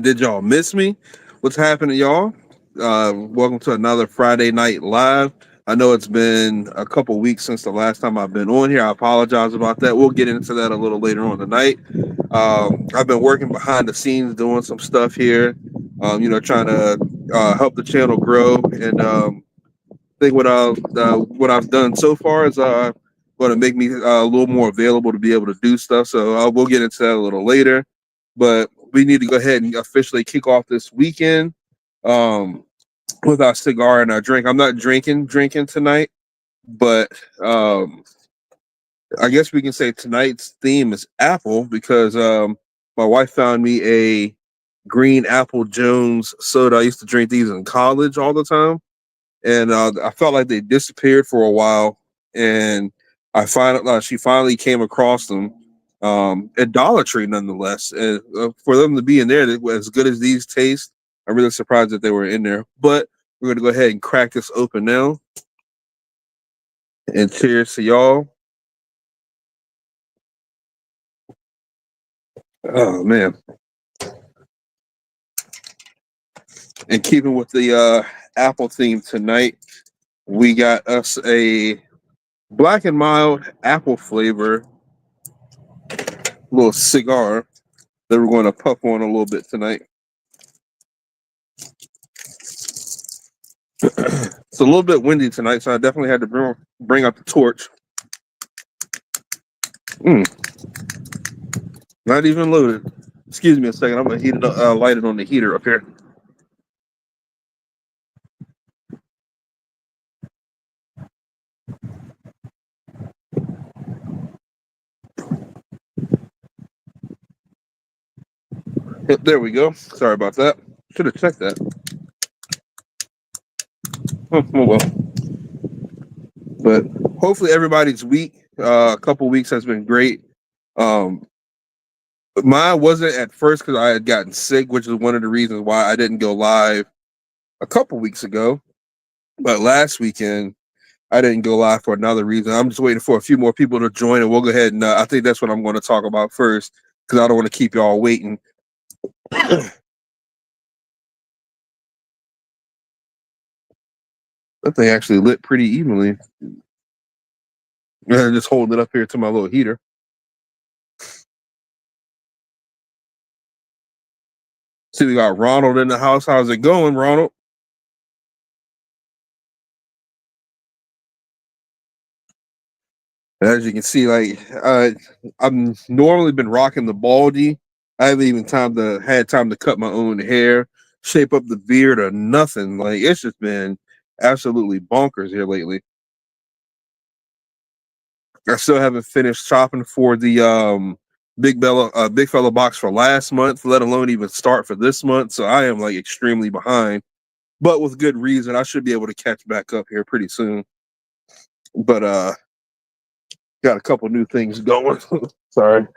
Did y'all miss me? What's happening, y'all? Welcome to another Friday Night Live. I know it's been a couple weeks since the last time I've been on here. I apologize about that. We'll get into that a little later on tonight. I've been working behind the scenes doing some stuff here, trying to help the channel grow. And I think what I've done so far is going to make me a little more available to be able to do stuff. So we'll get into that a little later. But we need to go ahead and officially kick off this weekend um, with our cigar and our drink. I'm not drinking tonight, but I guess we can say tonight's theme is apple because my wife found me a green apple Jones soda. I used to drink these in college all the time, and I felt like they disappeared for a while, and she finally came across them at Dollar Tree, nonetheless. And for them to be in there, as good as these taste, I'm really surprised that they were in there. But we're gonna go ahead and crack this open now. And cheers to y'all. Oh man! And keeping with the Apple theme tonight, we got us a black and mild apple flavor little cigar that we're going to puff on a little bit tonight. It's a little bit windy tonight, so I definitely had to bring up the torch. Not even loaded. Excuse me a second. I'm gonna heat it up, light it on the heater up here. Yep, there we go. Sorry about that. Should have checked that. Oh well. But hopefully everybody's week, a couple weeks has been great. Um, Mine wasn't at first because I had gotten sick, which is one of the reasons why I didn't go live a couple weeks ago. But last weekend, I didn't go live for another reason. I'm just waiting for a few more people to join, and we'll go ahead and I think that's what I'm going to talk about first because I don't want to keep y'all waiting. That thing actually lit pretty evenly. I'm just holding it up here to my little heater. See, we got Ronald in the house. How's it going, Ronald? As you can see, like I'm normally been rocking the baldy. I haven't even had time to cut my own hair, shape up the beard, or nothing. Like it's just been absolutely bonkers here lately. I still haven't finished shopping for the Big Fella box for last month, let alone even start for this month. So I am like extremely behind, but with good reason. I should be able to catch back up here pretty soon. But got a couple new things going. Sorry.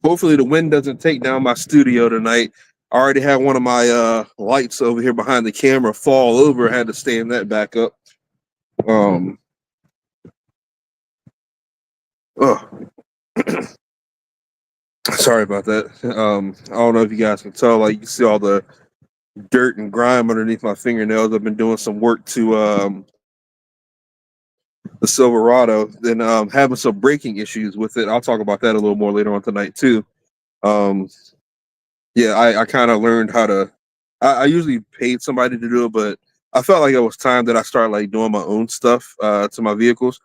Hopefully the wind doesn't take down my studio tonight. I already had one of my lights over here behind the camera fall over. I had to stand that back up. Um, oh, sorry about that. I don't know if you guys can tell. Like you can see all the dirt and grime underneath my fingernails. I've been doing some work to the Silverado, then having some braking issues with it. I'll talk about that a little more later on tonight too. Um, yeah, I kind of learned how to. I usually paid somebody to do it, but I felt like it was time that I started like doing my own stuff to my vehicles,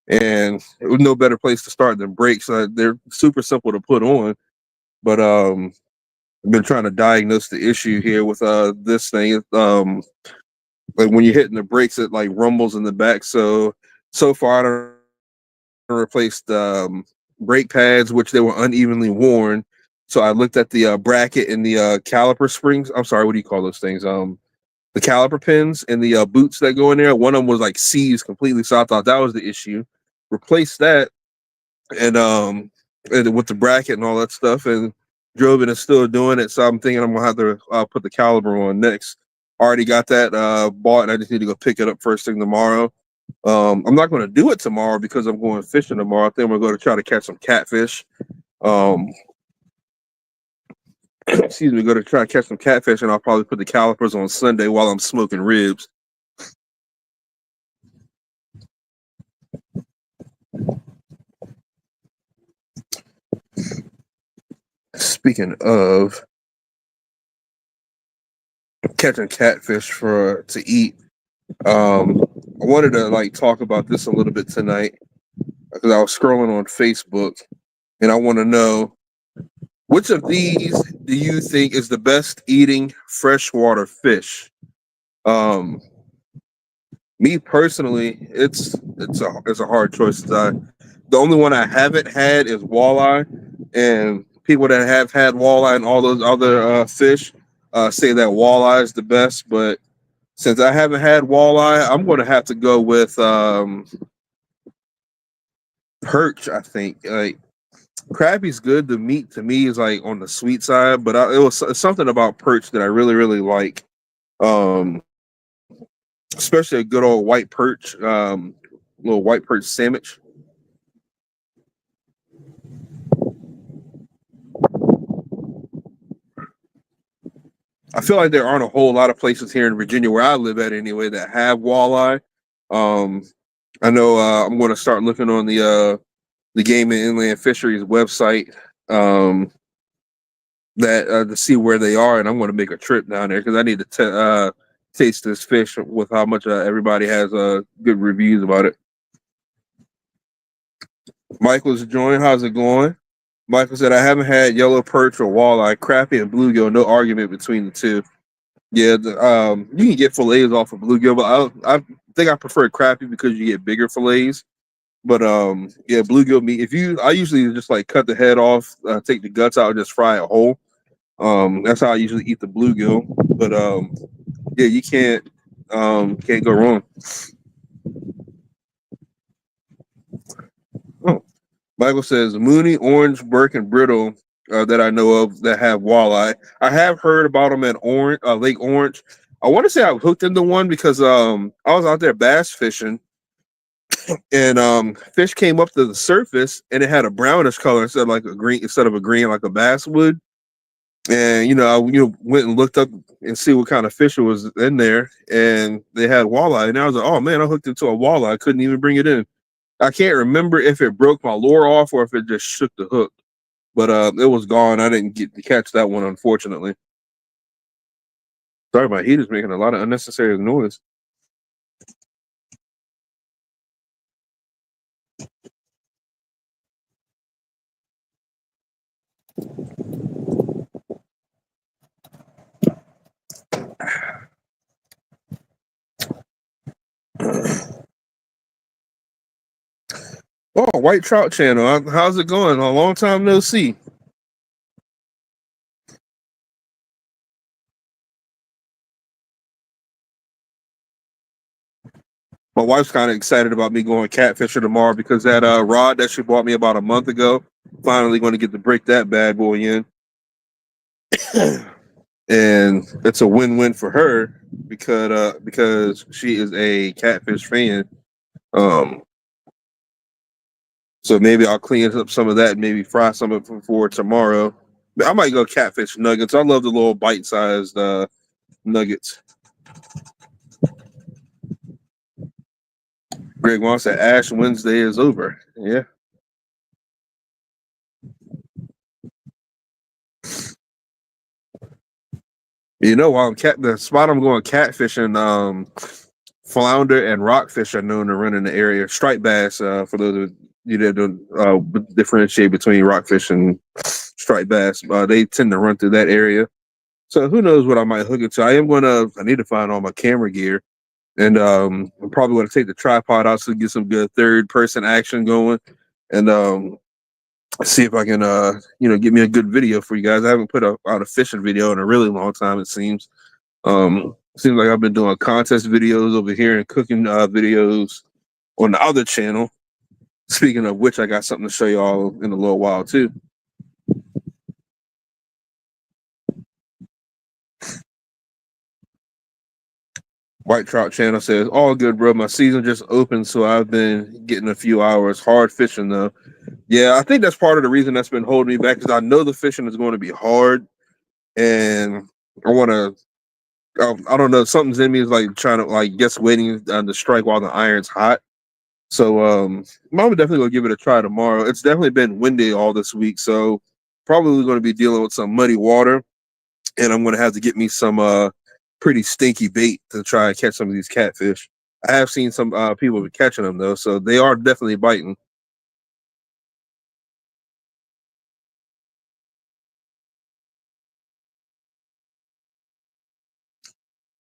and it was no better place to start than brakes. They're super simple to put on, but I've been trying to diagnose the issue here with this thing. Like when you're hitting the brakes, it like rumbles in the back. So far, I don't replaced brake pads, which they were unevenly worn. So I looked at the bracket and the caliper springs. I'm sorry, what do you call those things? The caliper pins and the boots that go in there. One of them was like seized completely, so I thought that was the issue. Replaced that and with the bracket and all that stuff, and drove it and still doing it. So I'm thinking I'm gonna have to put the caliper on next. Already got that bought, and I just need to go pick it up first thing tomorrow. I'm not going to do it tomorrow because I'm going fishing tomorrow. I think I'm going to go to try to catch some catfish. Um, excuse me, go to try to catch some catfish, and I'll probably put the calipers on Sunday while I'm smoking ribs. Speaking of catching catfish for to eat, I wanted to like talk about this a little bit tonight because I was scrolling on Facebook, and I want to know which of these do you think is the best eating freshwater fish? Um, Me personally, it's a hard choice. The only one I haven't had is walleye, and people that have had walleye and all those other fish say that walleye is the best. But since I haven't had walleye, I'm going to have to go with perch. I think like crappie's good. The meat to me is like on the sweet side, but it was something about perch that I really like. Um, Especially a good old white perch, little white perch sandwich. I feel like there aren't a whole lot of places here in Virginia where I live at anyway that have walleye. Um, I know I'm going to start looking on the Game and Inland Fisheries website that to see where they are, and I'm going to make a trip down there because I need to taste this fish with how much everybody has good reviews about it. Michael's joined. How's it going? Michael said, I haven't had yellow perch or walleye, crappie, and bluegill. No argument between the two. Yeah, you can get fillets off of bluegill, but I think I prefer crappie because you get bigger fillets. But yeah, bluegill meat. I usually just like cut the head off, take the guts out, and just fry it whole. That's how I usually eat the bluegill. But yeah, you can't go wrong. Oh, Michael says Mooney, Orange, Burke, and Brittle that I know of that have walleye. I have heard about them at Lake Orange. I want to say I hooked into one because I was out there bass fishing and fish came up to the surface and it had a brownish color instead of a green like a bass would. And I went and looked up and see what kind of fish was in there, and they had walleye. And I was like, "Oh man, I hooked into a walleye. I couldn't even bring it in." I can't remember if it broke my lure off or if it just shook the hook, but it was gone. I didn't get to catch that one, unfortunately. Sorry, my heater's making a lot of unnecessary noise. Oh, White Trout Channel. How's it going? A long time no see. My wife's kind of excited about me going catfishing tomorrow because that rod that she bought me about a month ago, finally going to get to break that bad boy in. And it's a win-win for her because she is a catfish fan. Um, so maybe I'll clean up some of that and maybe fry some of it for tomorrow. I might go catfish nuggets. I love the little bite-sized nuggets. Greg wants said Ash Wednesday is over. Yeah. While the spot I'm going catfishing, flounder and rockfish are known to run in the area. Striped bass, for those of you that don't differentiate between rockfish and striped bass, they tend to run through that area. So who knows what I might hook it to? I need to find all my camera gear, and I'm probably going to take the tripod out to get some good third person action going, and see if I can get me a good video for you guys. I haven't put out a fishing video in a really long time, it seems. Seems like I've been doing contest videos over here and cooking videos on the other channel. Speaking of which, I got something to show y'all in a little while too. White Trout Channel says, "All good, bro. My season just opened, so I've been getting a few hours. Hard fishing though. Yeah, I think that's part of the reason that's been holding me back because I know the fishing is going to be hard, and I want to. I don't know. Something's in me is like trying to waiting to strike while the iron's hot. So I'm definitely gonna give it a try tomorrow. It's definitely been windy all this week, so probably going to be dealing with some muddy water, and I'm going to have to get me some pretty stinky bait to try and catch some of these catfish. I have seen some people be catching them though, so they are definitely biting.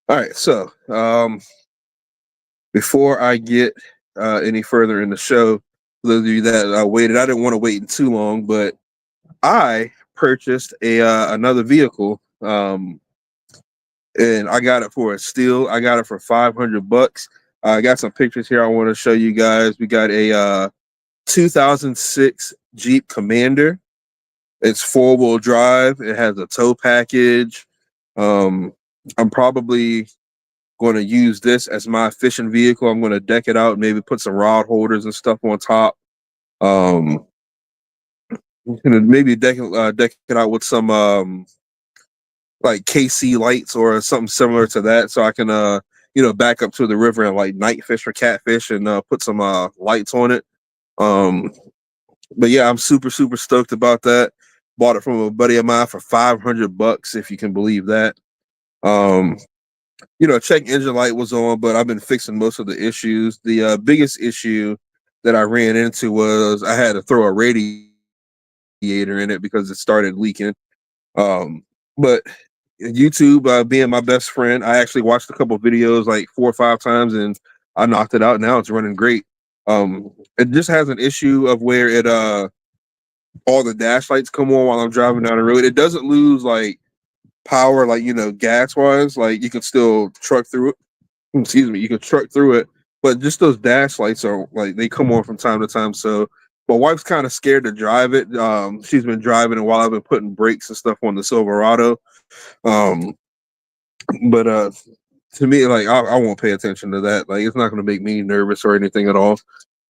All right, so before I get any further in the show, for those of you that waited, I didn't want to wait too long, but I purchased a another vehicle, and I got it for a steal. I got it for $500. I got some pictures here I want to show you guys. We got a 2006 Jeep Commander. It's 4-wheel drive. It has a tow package. I'm probably going to use this as my fishing vehicle. I'm going to deck it out, maybe put some rod holders and stuff on top. Um, maybe deck it out with some like KC lights or something similar to that, so I can back up to the river and like night fish for catfish and put some lights on it. Um, but yeah, I'm super stoked about that. Bought it from a buddy of mine for $500, if you can believe that. Um, check engine light was on, but I've been fixing most of the issues. The biggest issue that I ran into was I had to throw a radiator in it because it started leaking. But YouTube being my best friend, I actually watched a couple videos like 4 or 5 times and I knocked it out. Now it's running great. It just has an issue of where it all the dash lights come on while I'm driving down the road. It doesn't lose like power, like gas wise. Like you can still truck through it. Excuse me, you can truck through it, but just those dash lights are like they come on from time to time. So my wife's kind of scared to drive it. She's been driving it while I've been putting brakes and stuff on the Silverado. Um, but to me, like I won't pay attention to that. Like it's not going to make me nervous or anything at all.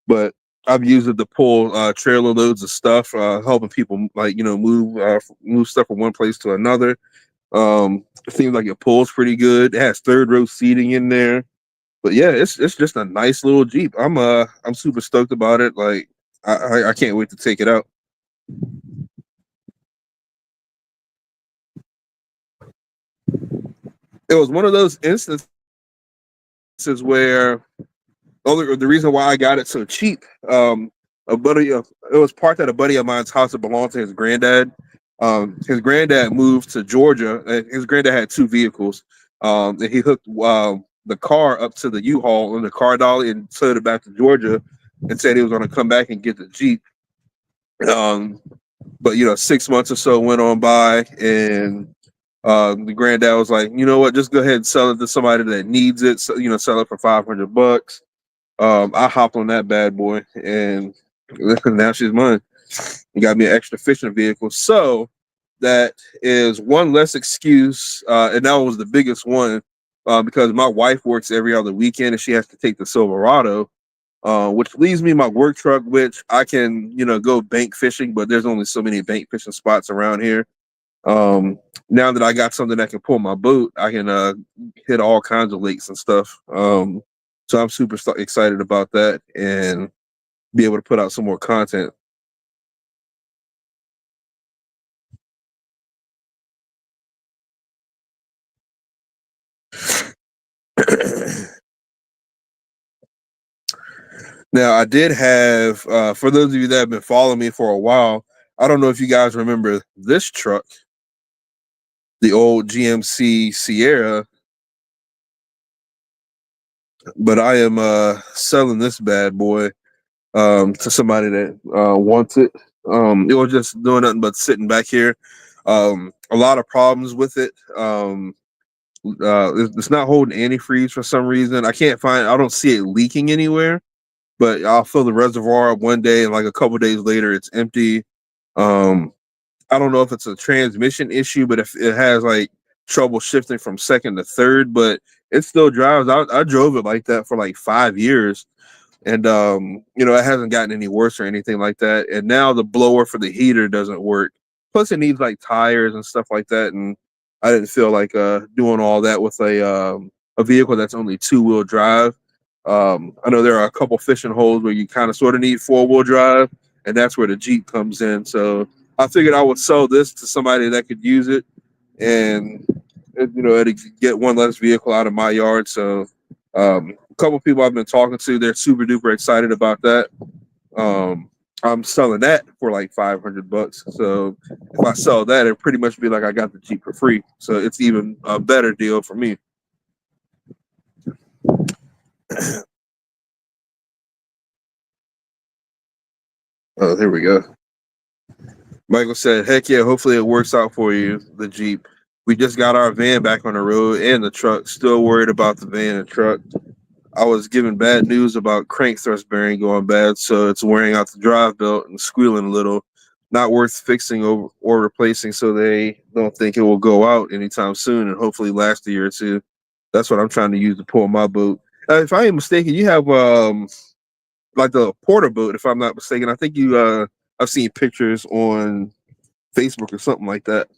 But I've used it to pull trailer loads of stuff, helping people like move stuff from one place to another. It seems like it pulls pretty good. It has third row seating in there. But yeah, it's just a nice little Jeep. I'm super stoked about it. Like I can't wait to take it out. It was one of those instances where the reason why I got it so cheap, a buddy of it was parked at a buddy of mine's house that belonged to his granddad. His granddad moved to Georgia. And his granddad had two vehicles. And he hooked the car up to the U-Haul on the car dolly and towed it back to Georgia, and said he was going to come back and get the Jeep. Um, but 6 months or so went on by, and the granddad was like, you know what, just go ahead and sell it to somebody that needs it. So, sell it for $500. I hopped on that bad boy, and now she's mine. You got me an extra fishing vehicle, so that is one less excuse, and that was the biggest one, because my wife works every other weekend, and she has to take the Silverado, which leaves me my work truck, which I can go bank fishing, but there's only so many bank fishing spots around here. Now that I got something that can pull my boat, I can hit all kinds of lakes and stuff. So I'm super excited about that and be able to put out some more content. Now, I did have, for those of you that have been following me for a while, I don't know if you guys remember this truck, the old GMC Sierra, but I am selling this bad boy to somebody that wants it. It was just doing nothing but sitting back here. A lot of problems with it. It's not holding antifreeze for some reason. I don't see it leaking anywhere, but I'll fill the reservoir up one day and like a couple days later, it's empty. Um, I don't know if it's a transmission issue, but if it has like trouble shifting from second to third, but it still drives. I drove it like that for like 5 years, and it hasn't gotten any worse or anything like that. And now the blower for the heater doesn't work. Plus, it needs like tires and stuff like that, and I didn't feel like doing all that with a vehicle that's only two-wheel drive. I know there are a couple fishing holes where you kind of sort of need four-wheel drive, and that's where the Jeep comes in. So I figured I would sell this to somebody that could use it, and it'd get one less vehicle out of my yard. So a couple people I've been talking to, they're super duper excited about that. Um, I'm selling that for like $500. So if I sell that, it'd pretty much be like I got the Jeep for free. So it's even a better deal for me. Oh, here we go. Michael said, "Heck yeah, hopefully it works out for you, the Jeep. We just got our van back on the road and the truck. Still worried about the van and truck. I was given bad news about crank thrust bearing going bad, so it's wearing out the drive belt and squealing a little. Not worth fixing or replacing, so they don't think it will go out anytime soon and hopefully last a year or two. That's what I'm trying to use to pull my boat. If I ain't mistaken, you have like the porter boat. If I'm not mistaken, I think I've seen pictures on Facebook or something like that.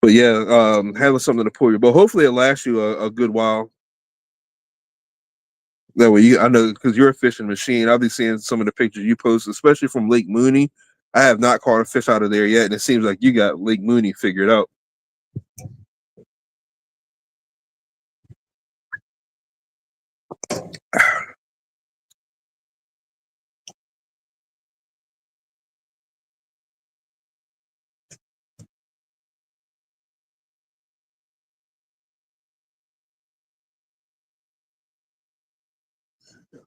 But yeah, having something to pull your boat. Hopefully, it lasts you a good while. That way, I know because you're a fishing machine. I'll be seeing some of the pictures you post, especially from Lake Mooney. I have not caught a fish out of there yet, and it seems like you got Lake Mooney figured out.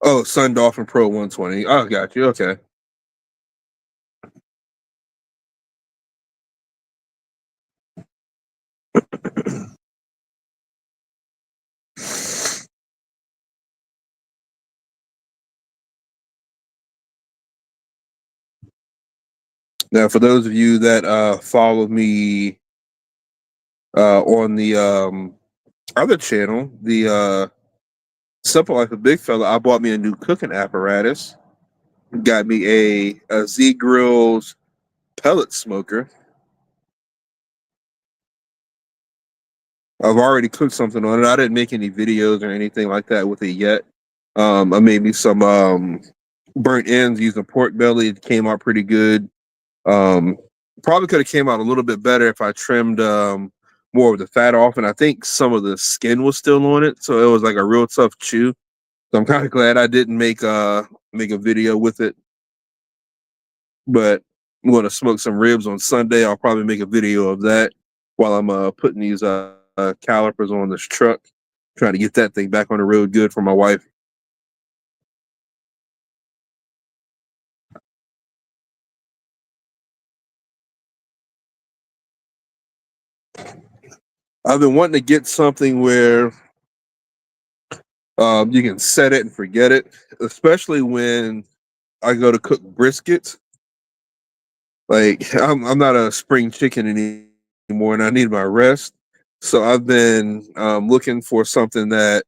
Oh, Sun Dolphin Pro 120. Oh, got you. Okay. Now, for those of you that follow me on the other channel, the Simple Life of Bigfella, I bought me a new cooking apparatus. Got me a Z Grills pellet smoker. I've already cooked something on it. I didn't make any videos or anything like that with it yet. I made me some burnt ends using pork belly. It came out pretty good. Um, Probably could have came out a little bit better if I trimmed more of the fat off, and I think some of the skin was still on it, so it was like a real tough chew. So I'm kind of glad I didn't make a video with it. But I'm going to smoke some ribs on Sunday. I'll probably make a video of that while I'm putting these calipers on this truck, trying to get that thing back on the road good for my wife. I've been wanting to get something where you can set it and forget it, especially when I go to cook briskets. Like I'm not a spring chicken anymore, and I need my rest. So I've been looking for something that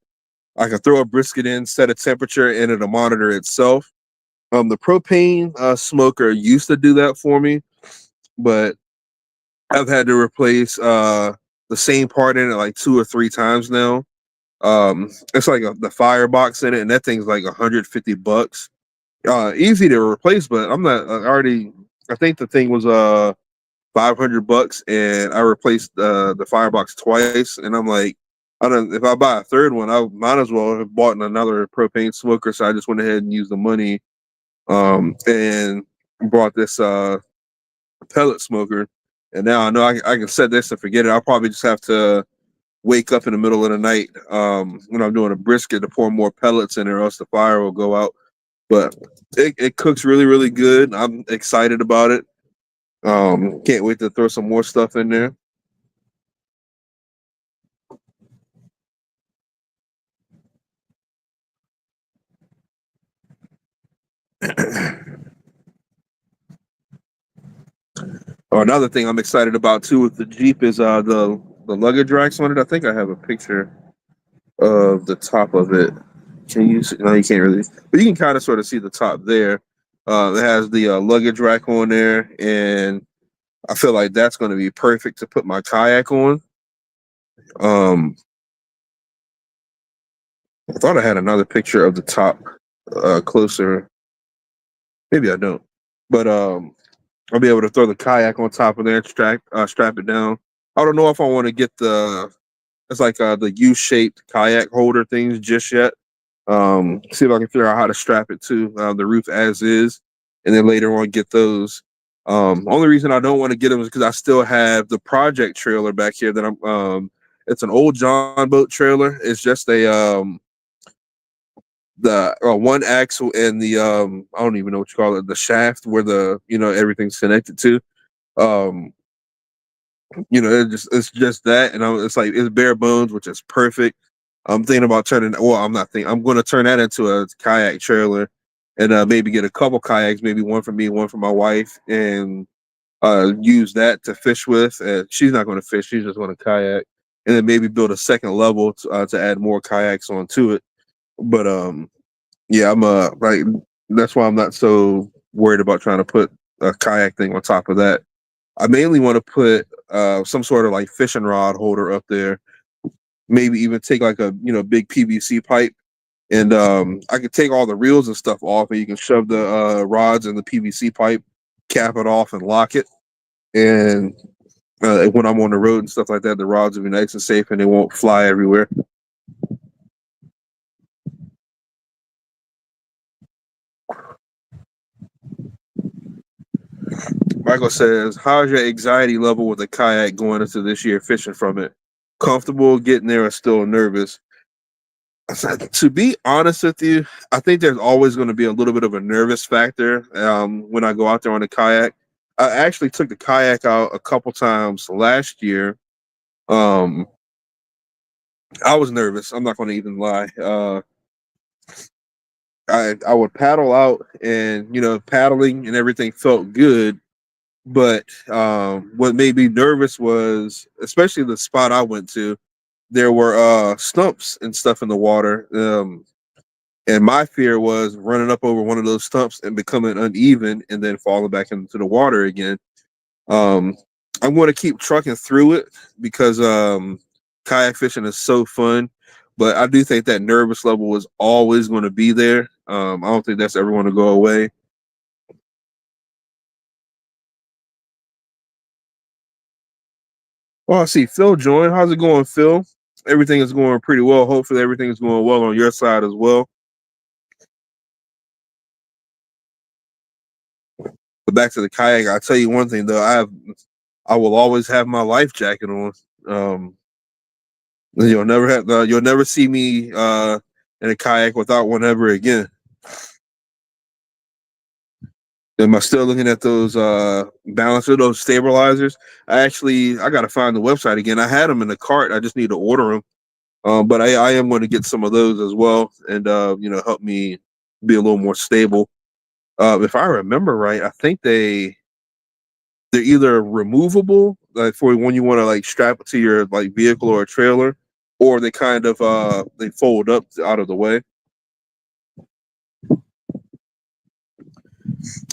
I can throw a brisket in, set a temperature, and it'll monitor itself. The propane smoker used to do that for me, but I've had to replace the same part in it like 2 or 3 times now. It's like the firebox in it, and that thing's like $150. Easy to replace, but I'm not already. I think the thing was $500, and I replaced the firebox twice, and I'm like, I don't. If I buy a third one, I might as well have bought another propane smoker. So I just went ahead and used the money and bought this pellet smoker. And now I know I can set this and forget it. I'll probably just have to wake up in the middle of the night when I'm doing a brisket to pour more pellets in, or else the fire will go out. But it cooks really, really good. I'm excited about it. Can't wait to throw some more stuff in there. Oh, another thing I'm excited about too with the Jeep is the luggage racks on it. I think I have a picture of the top of it. Can you see? No, you can't really, but you can kind of sort of see the top there. It has the luggage rack on there, and I feel like that's going to be perfect to put my kayak on. Um, I thought I had another picture of the top closer. Maybe I don't, but I'll be able to throw the kayak on top of there, and strap it down. I don't know if I want to get it's like the U-shaped kayak holder things just yet. See if I can figure out how to strap it to the roof as is, and then later on get those. Only reason I don't want to get them is because I still have the project trailer back here that I'm. It's an old John boat trailer. It's just a the one axle and the I don't even know what you call it, the shaft where the everything's connected to. Um, it's just that, and it's like it's bare bones, which is perfect. I'm thinking about turning. Well, I'm not thinking. I'm going to turn that into a kayak trailer, and maybe get a couple kayaks, maybe one for me, one for my wife, and use that to fish with. And she's not going to fish; she's just going to kayak, and then maybe build a second level to add more kayaks onto it. But yeah, I'm like that's why I'm not so worried about trying to put a kayak thing on top of that. I mainly want to put some sort of like fishing rod holder up there. Maybe even take like a big PVC pipe, and I could take all the reels and stuff off, and you can shove the rods in the PVC pipe, cap it off, and lock it. And when I'm on the road and stuff like that, the rods will be nice and safe, and they won't fly everywhere. Michael says, "How's your anxiety level with a kayak going into this year fishing from it? Comfortable getting there, or still nervous?" To be honest with you, I think there's always going to be a little bit of a nervous factor when I go out there on a kayak. I actually took the kayak out a couple times last year. Um, I was nervous. I'm not going to even lie. I would paddle out, and paddling and everything felt good. But what made me nervous was, especially the spot I went to, there were stumps and stuff in the water. And my fear was running up over one of those stumps and becoming uneven and then falling back into the water again. Um, I'm going to keep trucking through it because kayak fishing is so fun. But I do think that nervous level is always going to be there. I don't think that's ever going to go away. Well, I see Phil join. How's it going, Phil? Everything is going pretty well. Hopefully, everything is going well on your side as well. But back to the kayak, I'll tell you one thing though. I will always have my life jacket on. Um, you'll never see me in a kayak without one ever again. Am I still looking at those balancer, those stabilizers? I got to find the website again. I had them in the cart. I just need to order them. But I am going to get some of those as well, and help me be a little more stable. If I remember right, I think they're either removable, like for when you want to like strap it to your like vehicle or a trailer, or they kind of they fold up out of the way.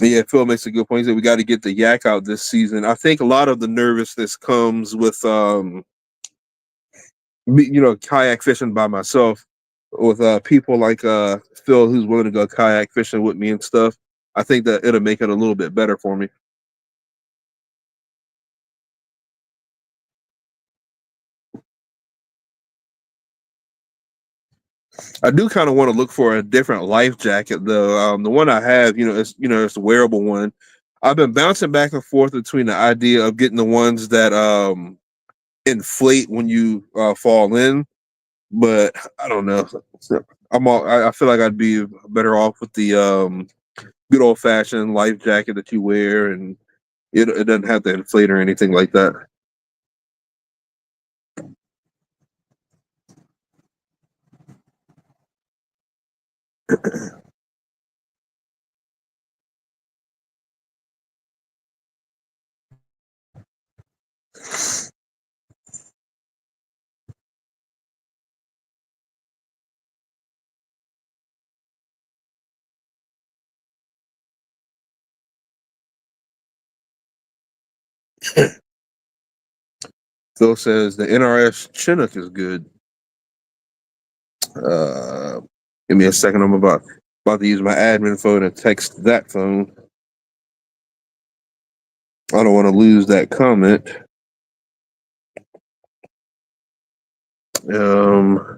Yeah, Phil makes a good point. He said we got to get the yak out this season. I think a lot of the nervousness comes with kayak fishing by myself, with people like Phil who's willing to go kayak fishing with me and stuff. I think that it'll make it a little bit better for me. I do kind of want to look for a different life jacket though. The one I have, it's a wearable one. I've been bouncing back and forth between the idea of getting the ones that inflate when you fall in, but I don't know. I feel like I'd be better off with the good old fashioned life jacket that you wear, and it doesn't have to inflate or anything like that. Phil says the NRS Chinook is good. Uh, Give me a second. I'm about to use my admin phone and text that phone. I don't want to lose that comment. I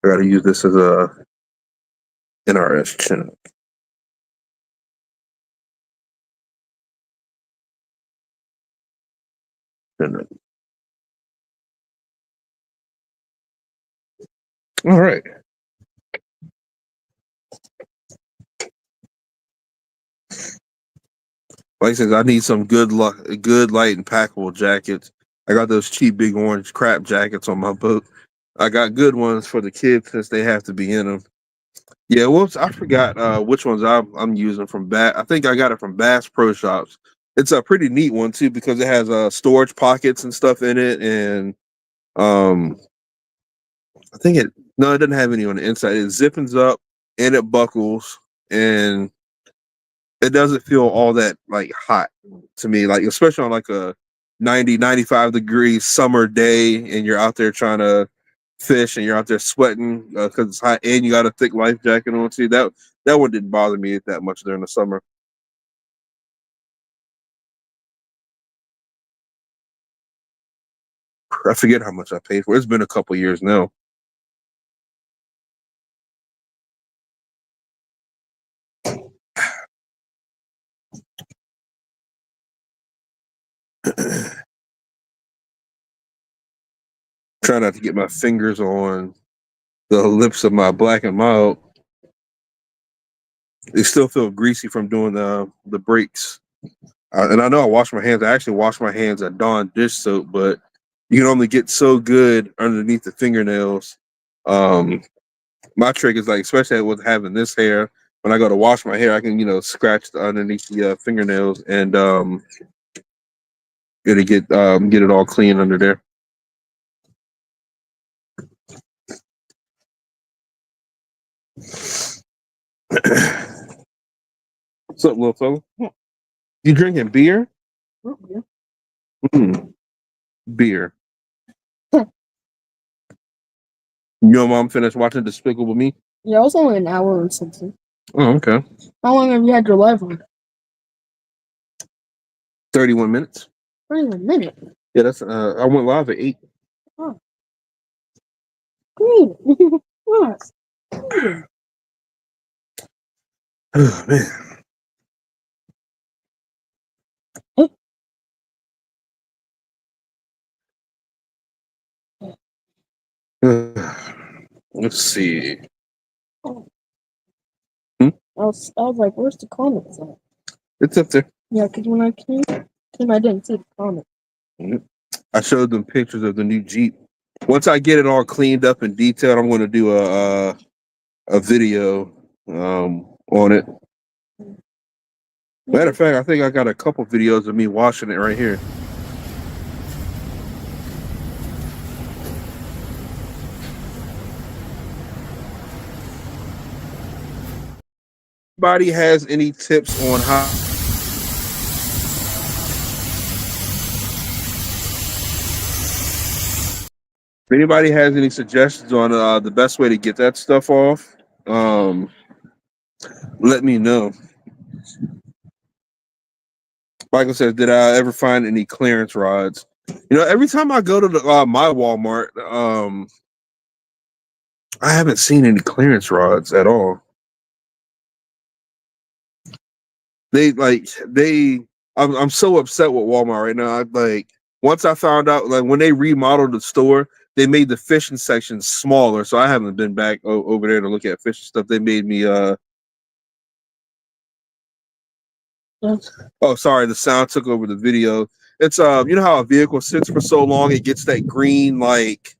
got to use this as a NRS Chinook. All right. Like I said, I need some good light and packable jackets. I got those cheap big orange crap jackets on my boat. I got good ones for the kids since they have to be in them. Yeah, whoops, I forgot which ones I'm using from Bass. I think I got it from Bass Pro Shops. It's a pretty neat one too because it has storage pockets and stuff in it, and um, I think it no, it doesn't have any on the inside. It zippens up and it buckles, and it doesn't feel all that like hot to me, like especially on like a 90, 95 degree summer day and you're out there trying to fish and you're out there sweating because it's hot and you got a thick life jacket on too. That one didn't bother me that much during the summer. I forget how much I paid for it. It's been a couple years now. Try not to get my fingers on the lips of my Black and Mild. They still feel greasy from doing the breaks. And I know I wash my hands. I actually wash my hands at Dawn dish soap, but you can only get so good underneath the fingernails. My trick is like, especially with having this hair, when I go to wash my hair, I can scratch underneath the fingernails and get it all clean under there. What's up, little fella? You drinking beer? Beer. Your mom finished watching Despicable Me? Yeah, it was only an hour or something. Oh, okay. How long have you had your live on? 31 minutes. 31 minutes? Yeah, that's I went live at 8. Oh. Great. Yes. Oh, man. Let's see. Oh. Hmm? I was like, where's the comments at? It's up there. Yeah, because when I came, I didn't see the comment. I showed them pictures of the new Jeep. Once I get it all cleaned up and detailed, I'm going to do a video on it. Matter of fact, I think I got a couple videos of me washing it right here. Anybody has any tips on how? If anybody has any suggestions on the best way to get that stuff off, let me know. Michael says, "Did I ever find any clearance rods?" Every time I go to my Walmart, I haven't seen any clearance rods at all. I'm so upset with Walmart right now. Once I found out, like when they remodeled the store, they made the fishing section smaller, so I haven't been back over there to look at fishing stuff. They made me Oh, sorry, the sound took over the video. It's you know how a vehicle sits for so long, it gets that green like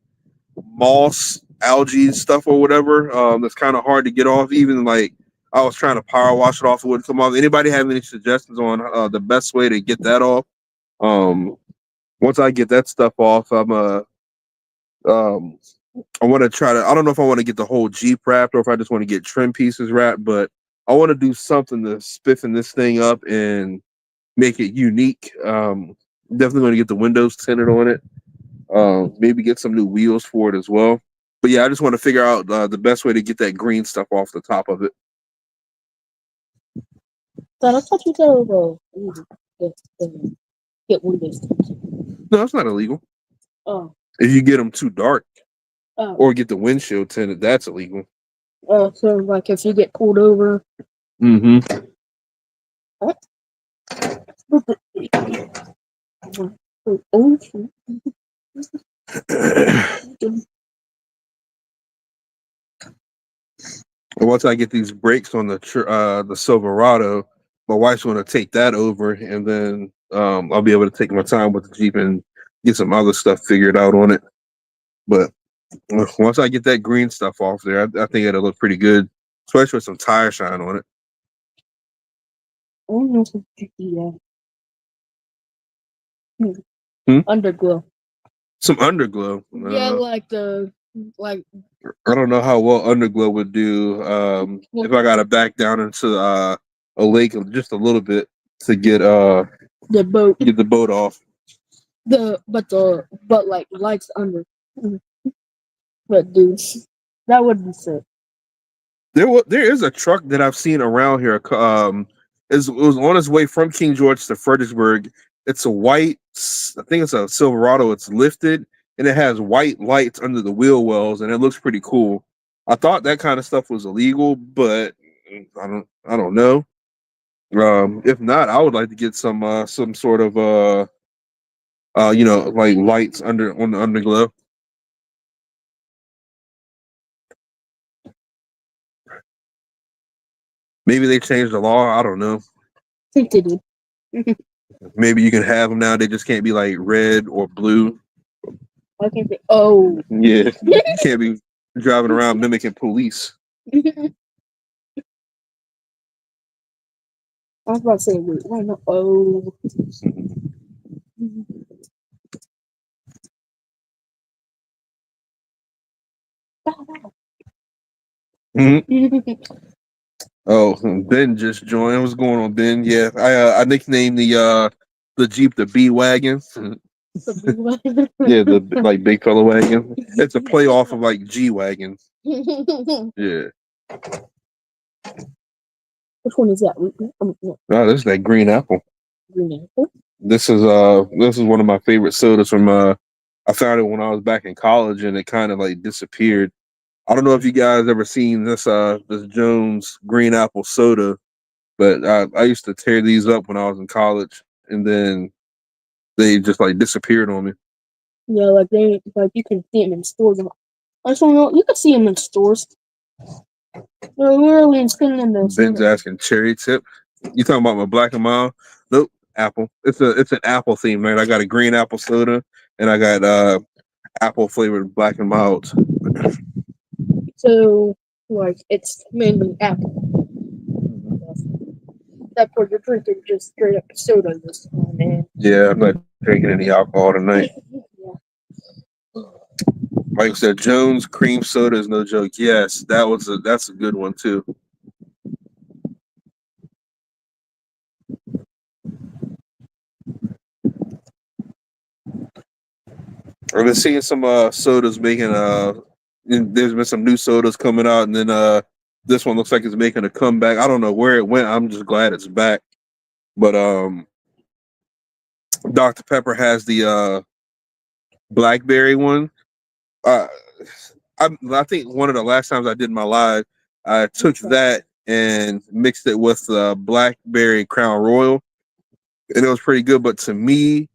moss, algae stuff or whatever. That's kind of hard to get off. Even like I was trying to power wash it off, it wouldn't come off. Anybody have any suggestions on the best way to get that off? Once I get that stuff off, um, I want to try to. I don't know if I want to get the whole Jeep wrapped or if I just want to get trim pieces wrapped, but I want to do something to spiffen this thing up and make it unique. Definitely going to get the windows tinted on it. Maybe get some new wheels for it as well. But yeah, I just want to figure out the best way to get that green stuff off the top of it. Dad, I thought you said it was get windows tinted. No, it's not illegal. Oh. If you get them too dark or get the windshield tinted, that's illegal. Oh, so like if you get pulled over. Mm-hmm. What? Once I get these brakes on the Silverado, my wife's going to take that over, and then I'll be able to take my time with the Jeep and get some other stuff figured out on it. But once I get that green stuff off there, I think it'll look pretty good, especially with some tire shine on it. Underglow. Some underglow. Yeah, like I don't know how well underglow would do if I got to back down into a lake just a little bit to get the boat off. But like lights under. But dude, that would be sick. There is a truck that I've seen around here. It was on its way from King George to Fredericksburg. It's a white, I think it's a Silverado. It's lifted and it has white lights under the wheel wells, and it looks pretty cool. I thought that kind of stuff was illegal, but I don't know. If not, I would like to get some sort of like lights on the underglow. Maybe they changed the law. I don't know. think they did. Maybe you can have them now. They just can't be like red or blue. I think they. Oh. Yeah, you can't be driving around mimicking police. I was about to say, wait, why not? Oh. Oh, Ben just joined. What's going on, Ben? Yeah, I nicknamed the Jeep the B wagon. Yeah, the like Bigfella wagon. It's a play off of like G wagon. Yeah. Which one is that? Oh, this is that green apple. Green apple. This is one of my favorite sodas from I found it when I was back in college and it kind of like disappeared. I don't know if you guys ever seen this Jones green apple soda, but I used to tear these up when I was in college and then they just like disappeared on me. Yeah, like you can see them in stores. I just don't know. You can see them in stores. They're literally spinning in the. Ben's asking cherry tip. You talking about my black and mild? Nope, apple. It's an apple theme, man. I got a green apple soda and I got apple flavored black and mild. So, like, it's mainly apple. That's what you're drinking, just straight up soda this time, man. Yeah, I'm not drinking any alcohol tonight. Yeah. Like I said, Jones cream soda is no joke. Yes, that's a good one too. I've been seeing some sodas making there's been some new sodas coming out and then this one looks like it's making a comeback. I don't know where it went. I'm just glad it's back. But Dr. Pepper has the blackberry one. Uh I think one of the last times I did my live, I took that and mixed it with blackberry Crown Royal, and it was pretty good. But to me,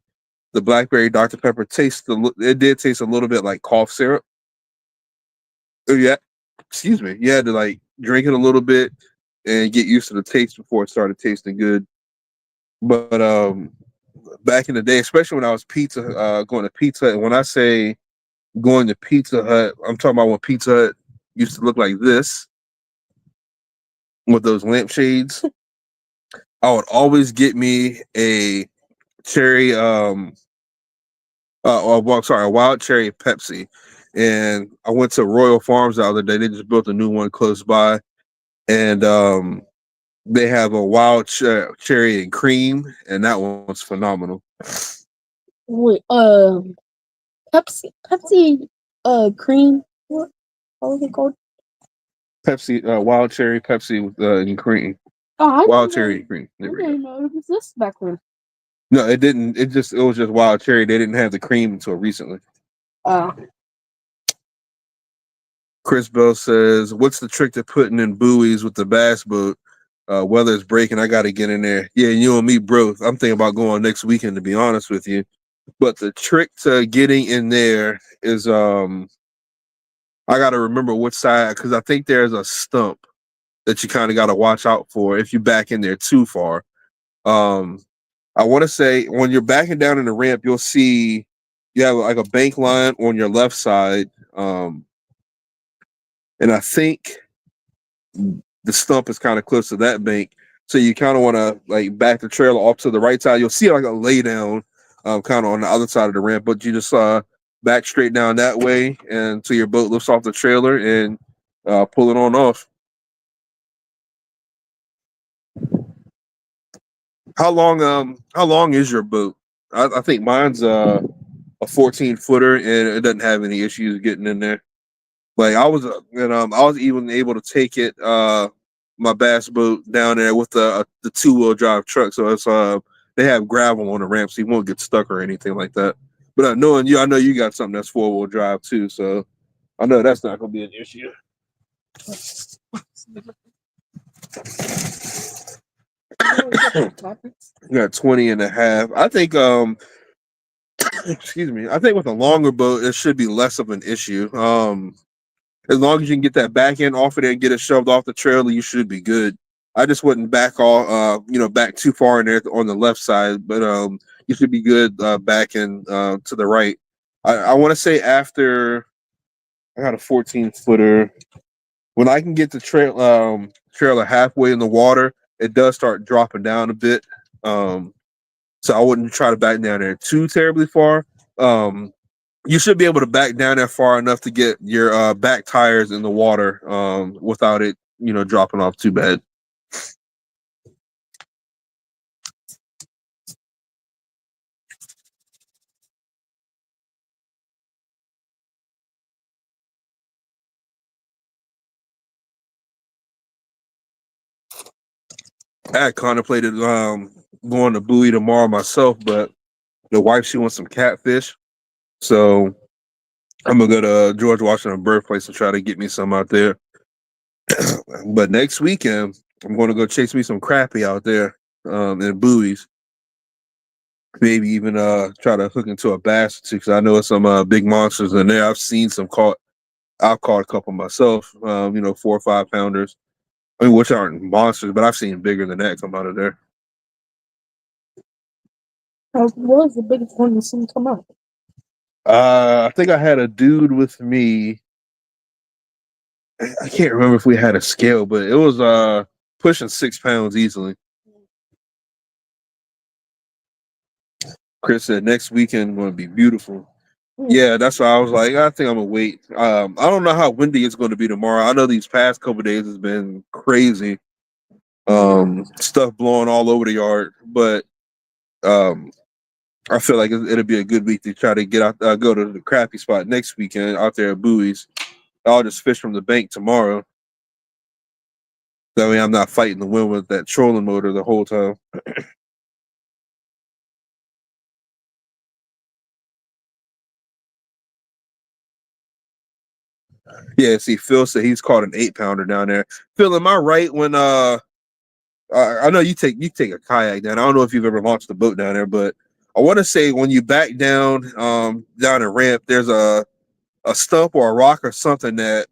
the blackberry Dr. Pepper it did taste a little bit like cough syrup. Yeah, excuse me. You had to like drink it a little bit and get used to the taste before it started tasting good. But back in the day, especially when I was going to Pizza, and when I say going to Pizza Hut, I'm talking about when Pizza Hut used to look like this with those lampshades. I would always get me a cherry, a wild cherry Pepsi. And I went to Royal Farms the other day. They just built a new one close by, and they have a wild cherry and cream, and that one's phenomenal. Wait, Pepsi, cream. What was it called? Pepsi, wild cherry Pepsi with and cream. Oh, Wild cherry and cream. I There we go. didn't know it was this back then. No, it didn't. It was just wild cherry. They didn't have the cream until recently. Chris Bell says, "What's the trick to putting in buoys with the bass boat? Weather's breaking. I got to get in there." Yeah, you and me both. I'm thinking about going next weekend, to be honest with you. But the trick to getting in there is, I got to remember which side, because I think there's a stump that you kind of got to watch out for if you back in there too far. I want to say when you're backing down in the ramp, you'll see you have like a bank line on your left side. And I think the stump is kind of close to that bank. So you kind of want to like back the trailer off to the right side. You'll see like a lay down kind of on the other side of the ramp, but you just back straight down that way and so your boat lifts off the trailer and pull it on off. How long is your boat? I think mine's a 14 footer and it doesn't have any issues getting in there. Like I was even able to take it my bass boat down there with the 2-wheel drive truck. So it's they have gravel on the ramp, so you won't get stuck or anything like that. But knowing you, I know you got something that's 4-wheel drive too, so I know that's not gonna be an issue. You got 20 and a half. I think excuse me. I think with a longer boat, it should be less of an issue. As long as you can get that back end off of there and get it shoved off the trailer, you should be good. I just wouldn't back all back too far in there on the left side, but you should be good backing to the right. I want to say after I got a 14-footer. When I can get the trailer halfway in the water, it does start dropping down a bit. So I wouldn't try to back down there too terribly far. You should be able to back down there far enough to get your back tires in the water without it, dropping off too bad. I had contemplated going to Bowie tomorrow myself, but the wife, she wants some catfish. So I'm gonna go to George Washington birthplace and try to get me some out there. But next weekend, I'm gonna go chase me some crappie out there in Bowie's. Maybe even try to hook into a bass because I know some big monsters in there. I've seen some caught. I've caught a couple myself. 4 or 5 pounders. I mean, which aren't monsters, but I've seen bigger than that come out of there. What was the biggest one you seen come out? I think I had a dude with me. I can't remember if we had a scale, but it was pushing 6 pounds easily. Chris said next weekend going to be beautiful. Yeah, that's why I was like, I think I'm gonna wait. I don't know how windy it's going to be tomorrow. I know these past couple days has been crazy, stuff blowing all over the yard. But I feel like it'll be a good week to try to get out, go to the crappie spot next weekend out there at Bowie's. I'll just fish from the bank tomorrow. That way, I'm not fighting the wind with that trolling motor the whole time. Yeah, see, Phil said he's caught an 8 pounder down there. Phil, am I right when I know you take a kayak down. I don't know if you've ever launched a boat down there, but I want to say when you back down down a ramp, there's a stump or a rock or something that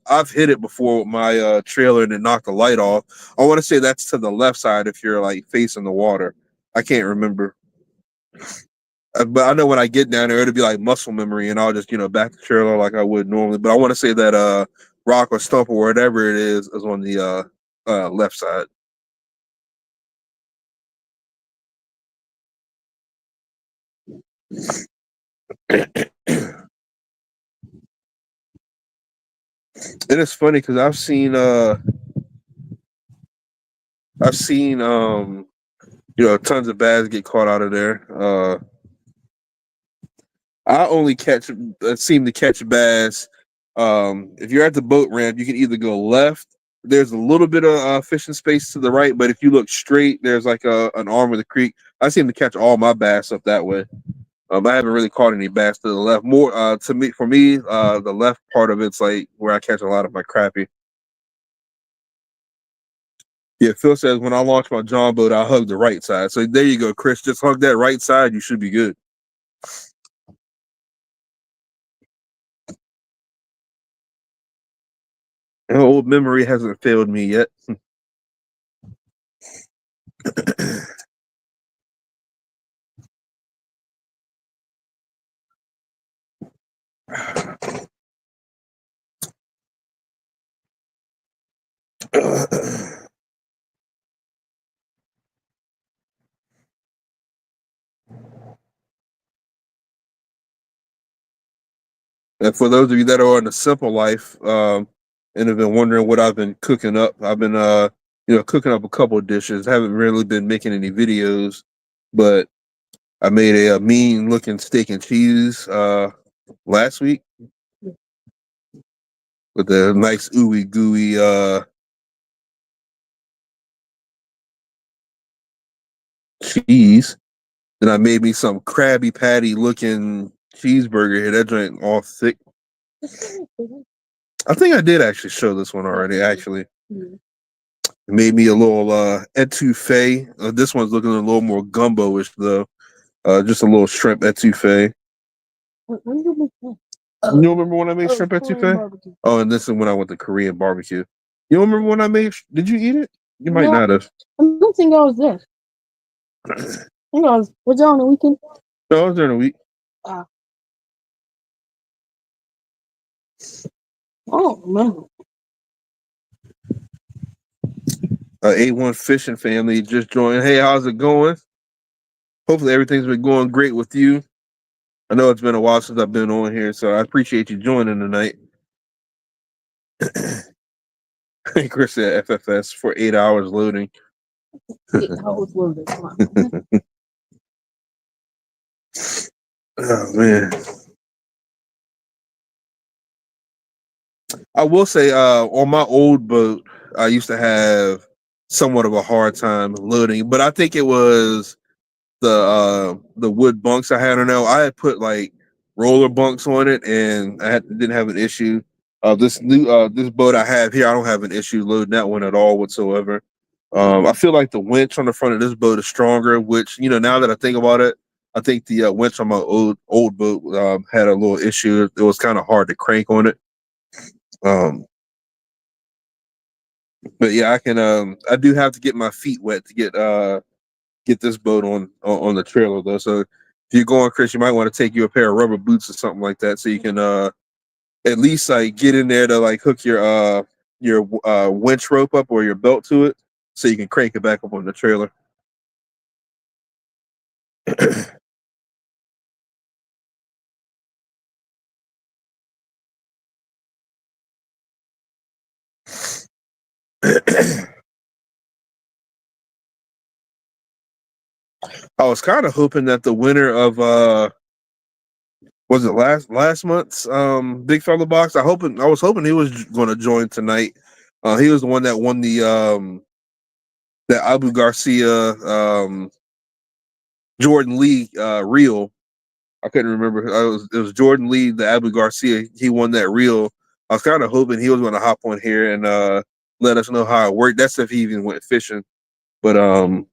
I've hit it before with my trailer and it knocked the light off. I want to say that's to the left side if you're like facing the water. I can't remember. But I know when I get down there, it'll be like muscle memory, and I'll just back the trailer like I would normally. But I want to say that rock or stump or whatever it is on the left side. And it's funny because I've seen tons of bass get caught out of there. I only seem to catch bass. If you're at the boat ramp, you can either go left. There's a little bit of fishing space to the right, but if you look straight, there's like an arm of the creek. I seem to catch all my bass up that way. I haven't really caught any bass to the left. More for me, the left part of it's like where I catch a lot of my crappie. Yeah, Phil says when I launch my John boat, I hug the right side. So there you go, Chris. Just hug that right side. You should be good. An old memory hasn't failed me yet. And for those of you that are on the simple life, and have been wondering what I've been cooking up, I've been cooking up a couple of dishes. Haven't really been making any videos, but I made a mean looking steak and cheese last week with a nice ooey gooey cheese. Then I made me some Krabby Patty looking cheeseburger here. That joint all thick. I think I did actually show this one already. Actually, made me a little etouffee. This one's looking a little more gumbo-ish though. Just a little shrimp etouffee. When did you make that? You remember when I made shrimp etouffee? Oh, and this is when I went to Korean barbecue. You don't remember when I made? Did you eat it? You might No, not have. I don't think I was there. I think I was there on the weekend? No, I was during the week. Uh, I don't remember. A1 Fishing family just joined. Hey, how's it going? Hopefully everything's been going great with you. I know it's been a while since I've been on here, so I appreciate you joining tonight. Chris said FFS for 8 hours loading. Yeah, I was loaded. Come on. Oh man. I will say, on my old boat, I used to have somewhat of a hard time loading, but I think it was the wood bunks I had on there. I had put like roller bunks on it, and didn't have an issue. This boat I have here, I don't have an issue loading that one at all whatsoever. I feel like the winch on the front of this boat is stronger, which now that I think about it, I think the winch on my old boat had a little issue. It was kind of hard to crank on it. Um, but yeah, I do have to get my feet wet to get this boat on the trailer though. So if you're going, Chris, you might want to take you a pair of rubber boots or something like that, so you can at least like get in there to like hook your winch rope up or your belt to it, so you can crank it back up on the trailer. I was kind of hoping that the winner of was it last month's Bigfella box? I was hoping he was going to join tonight. He was the one that won the Abu Garcia Jordan Lee reel. I couldn't remember. It was Jordan Lee, the Abu Garcia. He won that reel. I was kind of hoping he was going to hop on here and let us know how it worked. That's if he even went fishing. But I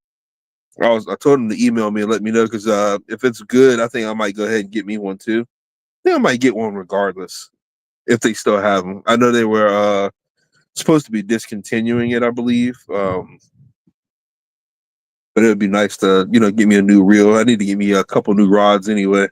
told him to email me and let me know, because if it's good, I think I might go ahead and get me one too. I think I might get one regardless if they still have them. I know they were supposed to be discontinuing it, I believe. But it would be nice to get me a new reel. I need to get me a couple new rods anyway.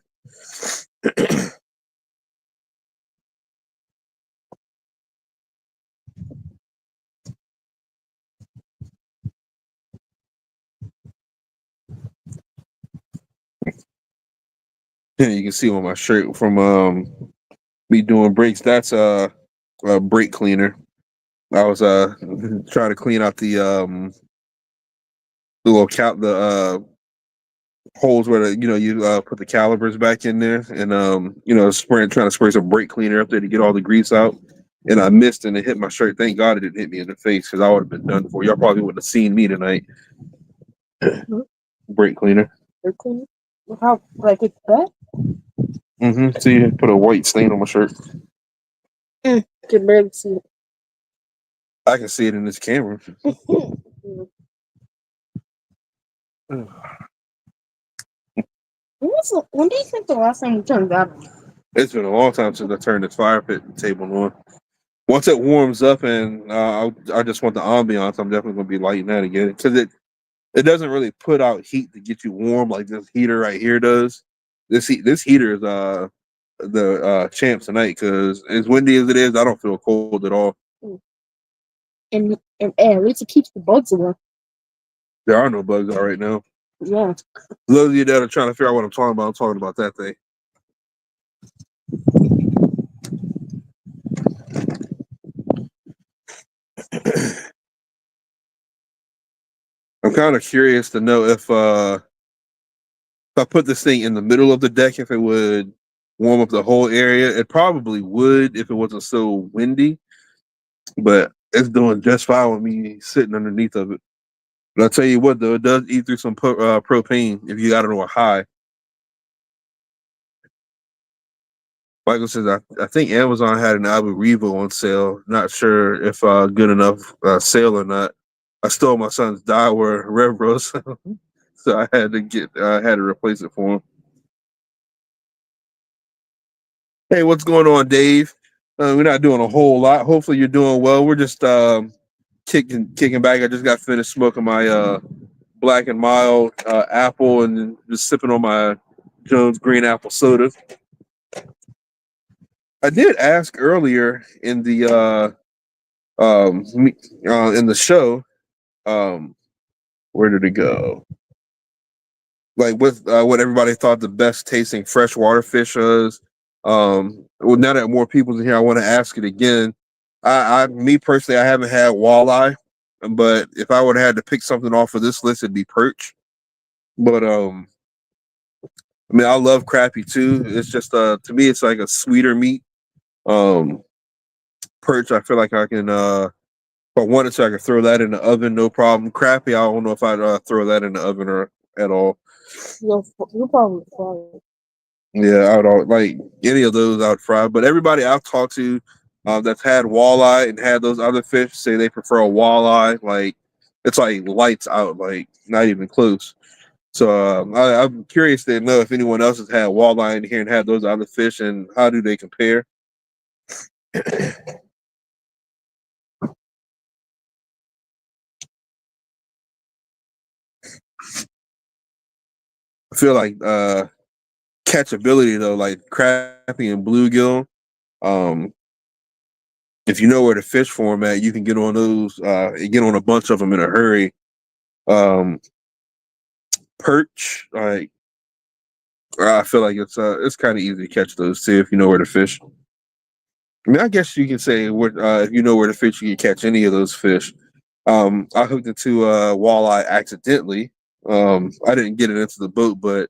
You can see on my shirt from me doing breaks. That's a brake cleaner. I was trying to clean out the little the holes where you put the calipers back in there, and trying to spray some brake cleaner up there to get all the grease out. And I missed, and it hit my shirt. Thank God it didn't hit me in the face, because I would have been done for. Y'all probably wouldn't have seen me tonight. Brake cleaner. They're clean. How, like, it's bad? Mm-hmm. See, put a white stain on my shirt. Can barely see it. I can see it in this camera. When do you think the last time you turned that on? It's been a long time since I turned this fire pit table on. Once it warms up and I just want the ambiance, I'm definitely going to be lighting that again, because it doesn't really put out heat to get you warm like this heater right here does. This heater is the champ tonight, because as windy as it is, I don't feel cold at all. And at least it keeps the bugs away. There are no bugs out right now. Yeah. Those of you that are trying to figure out what I'm talking about that thing. I'm kind of curious to know if I put this thing in the middle of the deck, if it would warm up the whole area. It probably would if it wasn't so windy, but it's doing just fine with me sitting underneath of it. But I'll tell you what, though, it does eat through some propane if you got it on high. Michael says, I think Amazon had an Abu Revo on sale. Not sure if good enough sale or not. I stole my son's Daiwa Revro, so I had to replace it for him. Hey, what's going on, Dave? We're not doing a whole lot. Hopefully, you're doing well. We're just kicking back. I just got finished smoking my black and mild apple and just sipping on my Jones green apple soda. I did ask earlier in the in the show, um, where did it go? Like what everybody thought the best tasting freshwater fish was. Well, now that more people's in here, I want to ask it again. Me personally, I haven't had walleye, but if I would have had to pick something off of this list, it'd be perch. But I mean, I love crappie too. It's just to me, it's like a sweeter meat. Um, Perch, I feel like I can if I wanted to, I could throw that in the oven, no problem. Crappie, I don't know if I'd throw that in the oven or at all. You'll probably fry it. Yeah, I would like any of those I would fry. But everybody I've talked to that's had walleye and had those other fish say they prefer a walleye. Like it's like lights out, like not even close. So I'm curious to know if anyone else has had walleye in here and had those other fish, and how do they compare? I feel like catchability though, like crappie and bluegill. Um, if you know where to fish for them at, you can get on those. Get on a bunch of them in a hurry. Um, Perch, like I feel like it's kind of easy to catch those too if you know where to fish. I mean, I guess you can say if you know where to fish, you can catch any of those fish. I hooked into walleye accidentally. I didn't get it into the boat, but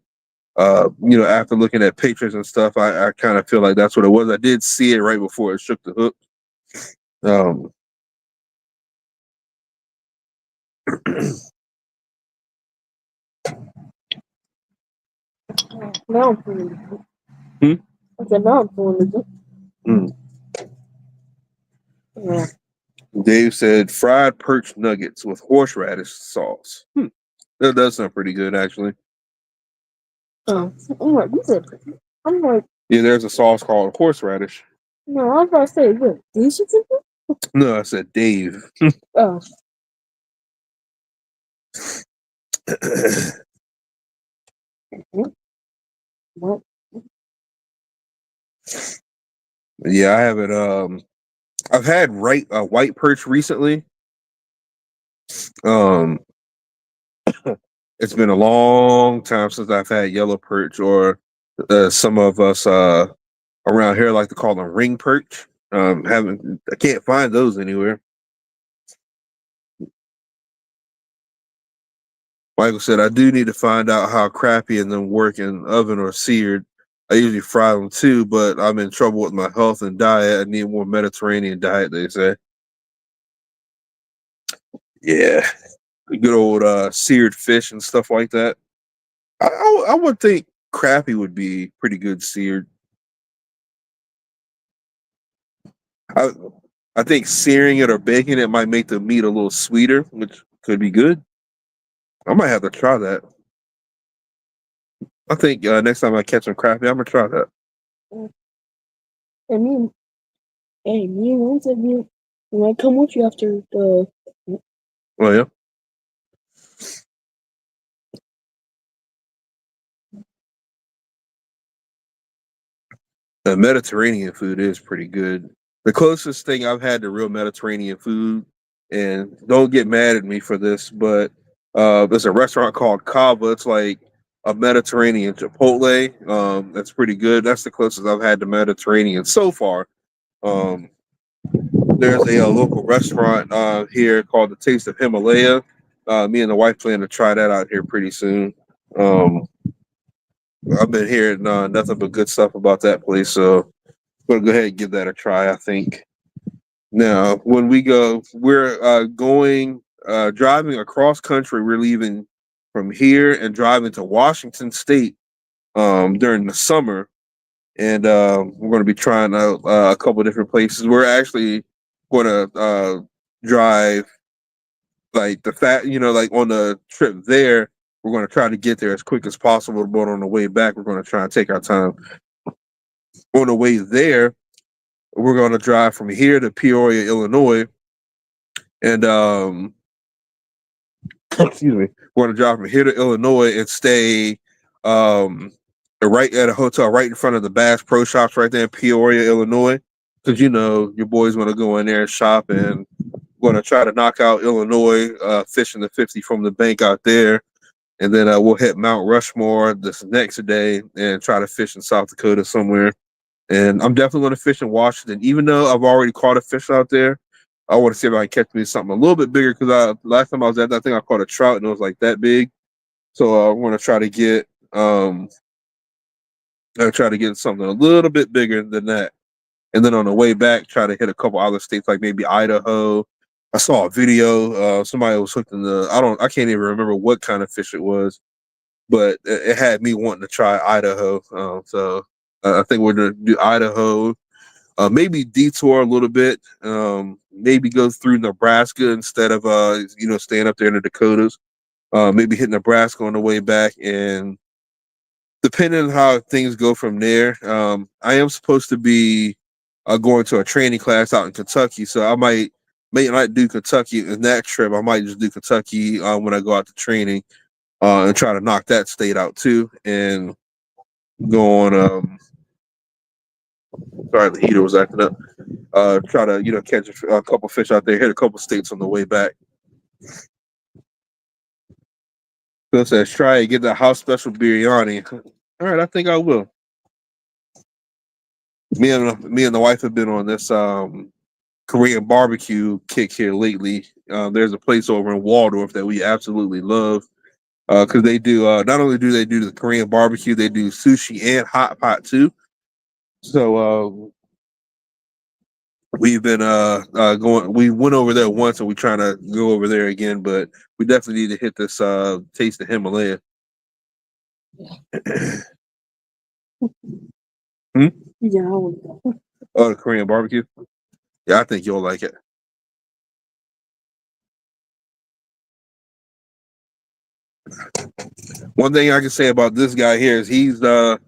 after looking at pictures and stuff, I kind of feel like that's what it was. I did see it right before it shook the hook. Um, Now I'm feeling Hmm? it. I said, now I'm feeling it. mm. Yeah. Dave said fried perch nuggets with horseradish sauce. That does sound pretty good, actually. I'm like, you said, I'm like, Yeah, there's a sauce called horseradish. no, I was about to say, what, dishes in there? No, I said Dave. Oh, what? Yeah, I haven't. I've had white perch recently. Um, it's been a long time since I've had yellow perch, or some of us around here like to call them ring perch. Haven't I can't find those anywhere. Michael said I do need to find out how crappy and then work in oven or seared. I usually fry them too, but I'm in trouble with my health and diet. I need more Mediterranean diet. They say, yeah, good old seared fish and stuff like that. I would think crappie would be pretty good seared. I I think searing it or baking it might make the meat a little sweeter, which could be good. I might have to try that. I think next time I catch some crappie, I'm gonna try that. And me, hey, me and Lynn said, when I come with you after the, Oh yeah, the Mediterranean food is pretty good. The closest thing I've had to real Mediterranean food, and don't get mad at me for this, but there's a restaurant called Cava. It's like a Mediterranean Chipotle. That's pretty good. That's the closest I've had to Mediterranean so far. Um, there's a local restaurant here called the Taste of Himalaya. Me and the wife plan to try that out here pretty soon. Um, I've been hearing nothing but good stuff about that place, so I'm gonna go ahead and give that a try. I think. Now, when we go, we're going driving across country. We're leaving from here and driving to Washington State during the summer, and we're going to be trying out a couple of different places. We're actually going to drive like like on the trip there. We're going to try to get there as quick as possible, but on the way back, we're going to try and take our time. On the way there, we're going to drive from here to Peoria, Illinois, and excuse me, we're gonna drive from here to Illinois and stay right at a hotel right in front of the Bass Pro Shops right there in Peoria, Illinois. Because your boy's gonna go in there and shop, and we're gonna try to knock out Illinois, fishing the 50 from the bank out there, and then we'll hit Mount Rushmore this next day and try to fish in South Dakota somewhere. And I'm definitely going to fish in Washington, even though I've already caught a fish out there. I want to see if I can catch me something a little bit bigger because last time I was at that, I think I caught a trout and it was like that big. So I'm going to try to get something a little bit bigger than that. And then on the way back, try to hit a couple other states like maybe Idaho. I saw a video. Somebody was hooked in I can't even remember what kind of fish it was, but it had me wanting to try Idaho. So I think we're gonna do Idaho. Maybe detour a little bit. Maybe go through Nebraska instead of staying up there in the Dakotas. Maybe hit Nebraska on the way back, and depending on how things go from there, I am supposed to be going to a training class out in Kentucky, so I may not do Kentucky in that trip. I might just do Kentucky when I go out to training and try to knock that state out too, and go on. Sorry, the heater was acting up. Try to catch a couple fish out there, hit a couple states on the way back. Phil says, try and get the house special biryani. All right, I think I will. Me and the wife have been on this Korean barbecue kick here lately. There's a place over in Waldorf that we absolutely love because they do not only do they do the Korean barbecue, they do sushi and hot pot too. So we've been going. We went over there once, and we're trying to go over there again. But we definitely need to hit this taste of Himalaya. Yeah, I would go. Oh, the Korean barbecue. Yeah, I think you'll like it. One thing I can say about this guy here is he's not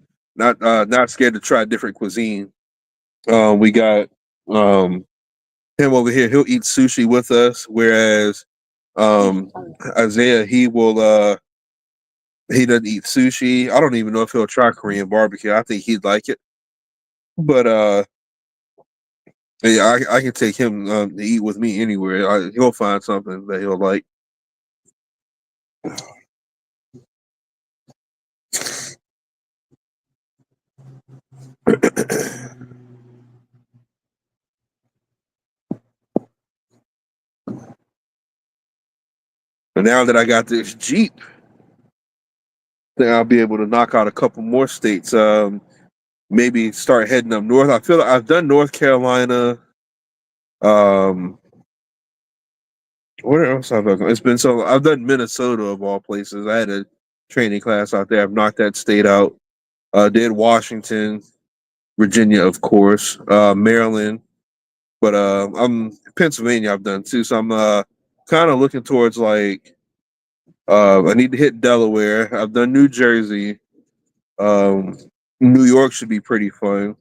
scared to try different cuisine. We got him over here. He'll eat sushi with us, whereas Isaiah he doesn't eat sushi. I don't even know if he'll try Korean barbecue. I think he'd like it, but yeah, I can take him to eat with me anywhere. He'll find something that he'll like. And now that I got this Jeep, then I'll be able to knock out a couple more states. Maybe start heading up north. I feel like I've done North Carolina. Where else have I gone? It's been so. I've done Minnesota of all places. I had a training class out there. I've knocked that state out. Did Washington, Virginia, of course, Maryland, but I'm Pennsylvania. I've done too. So I'm kind of looking towards like I need to hit Delaware. I've done New Jersey. Um, New York should be pretty fun.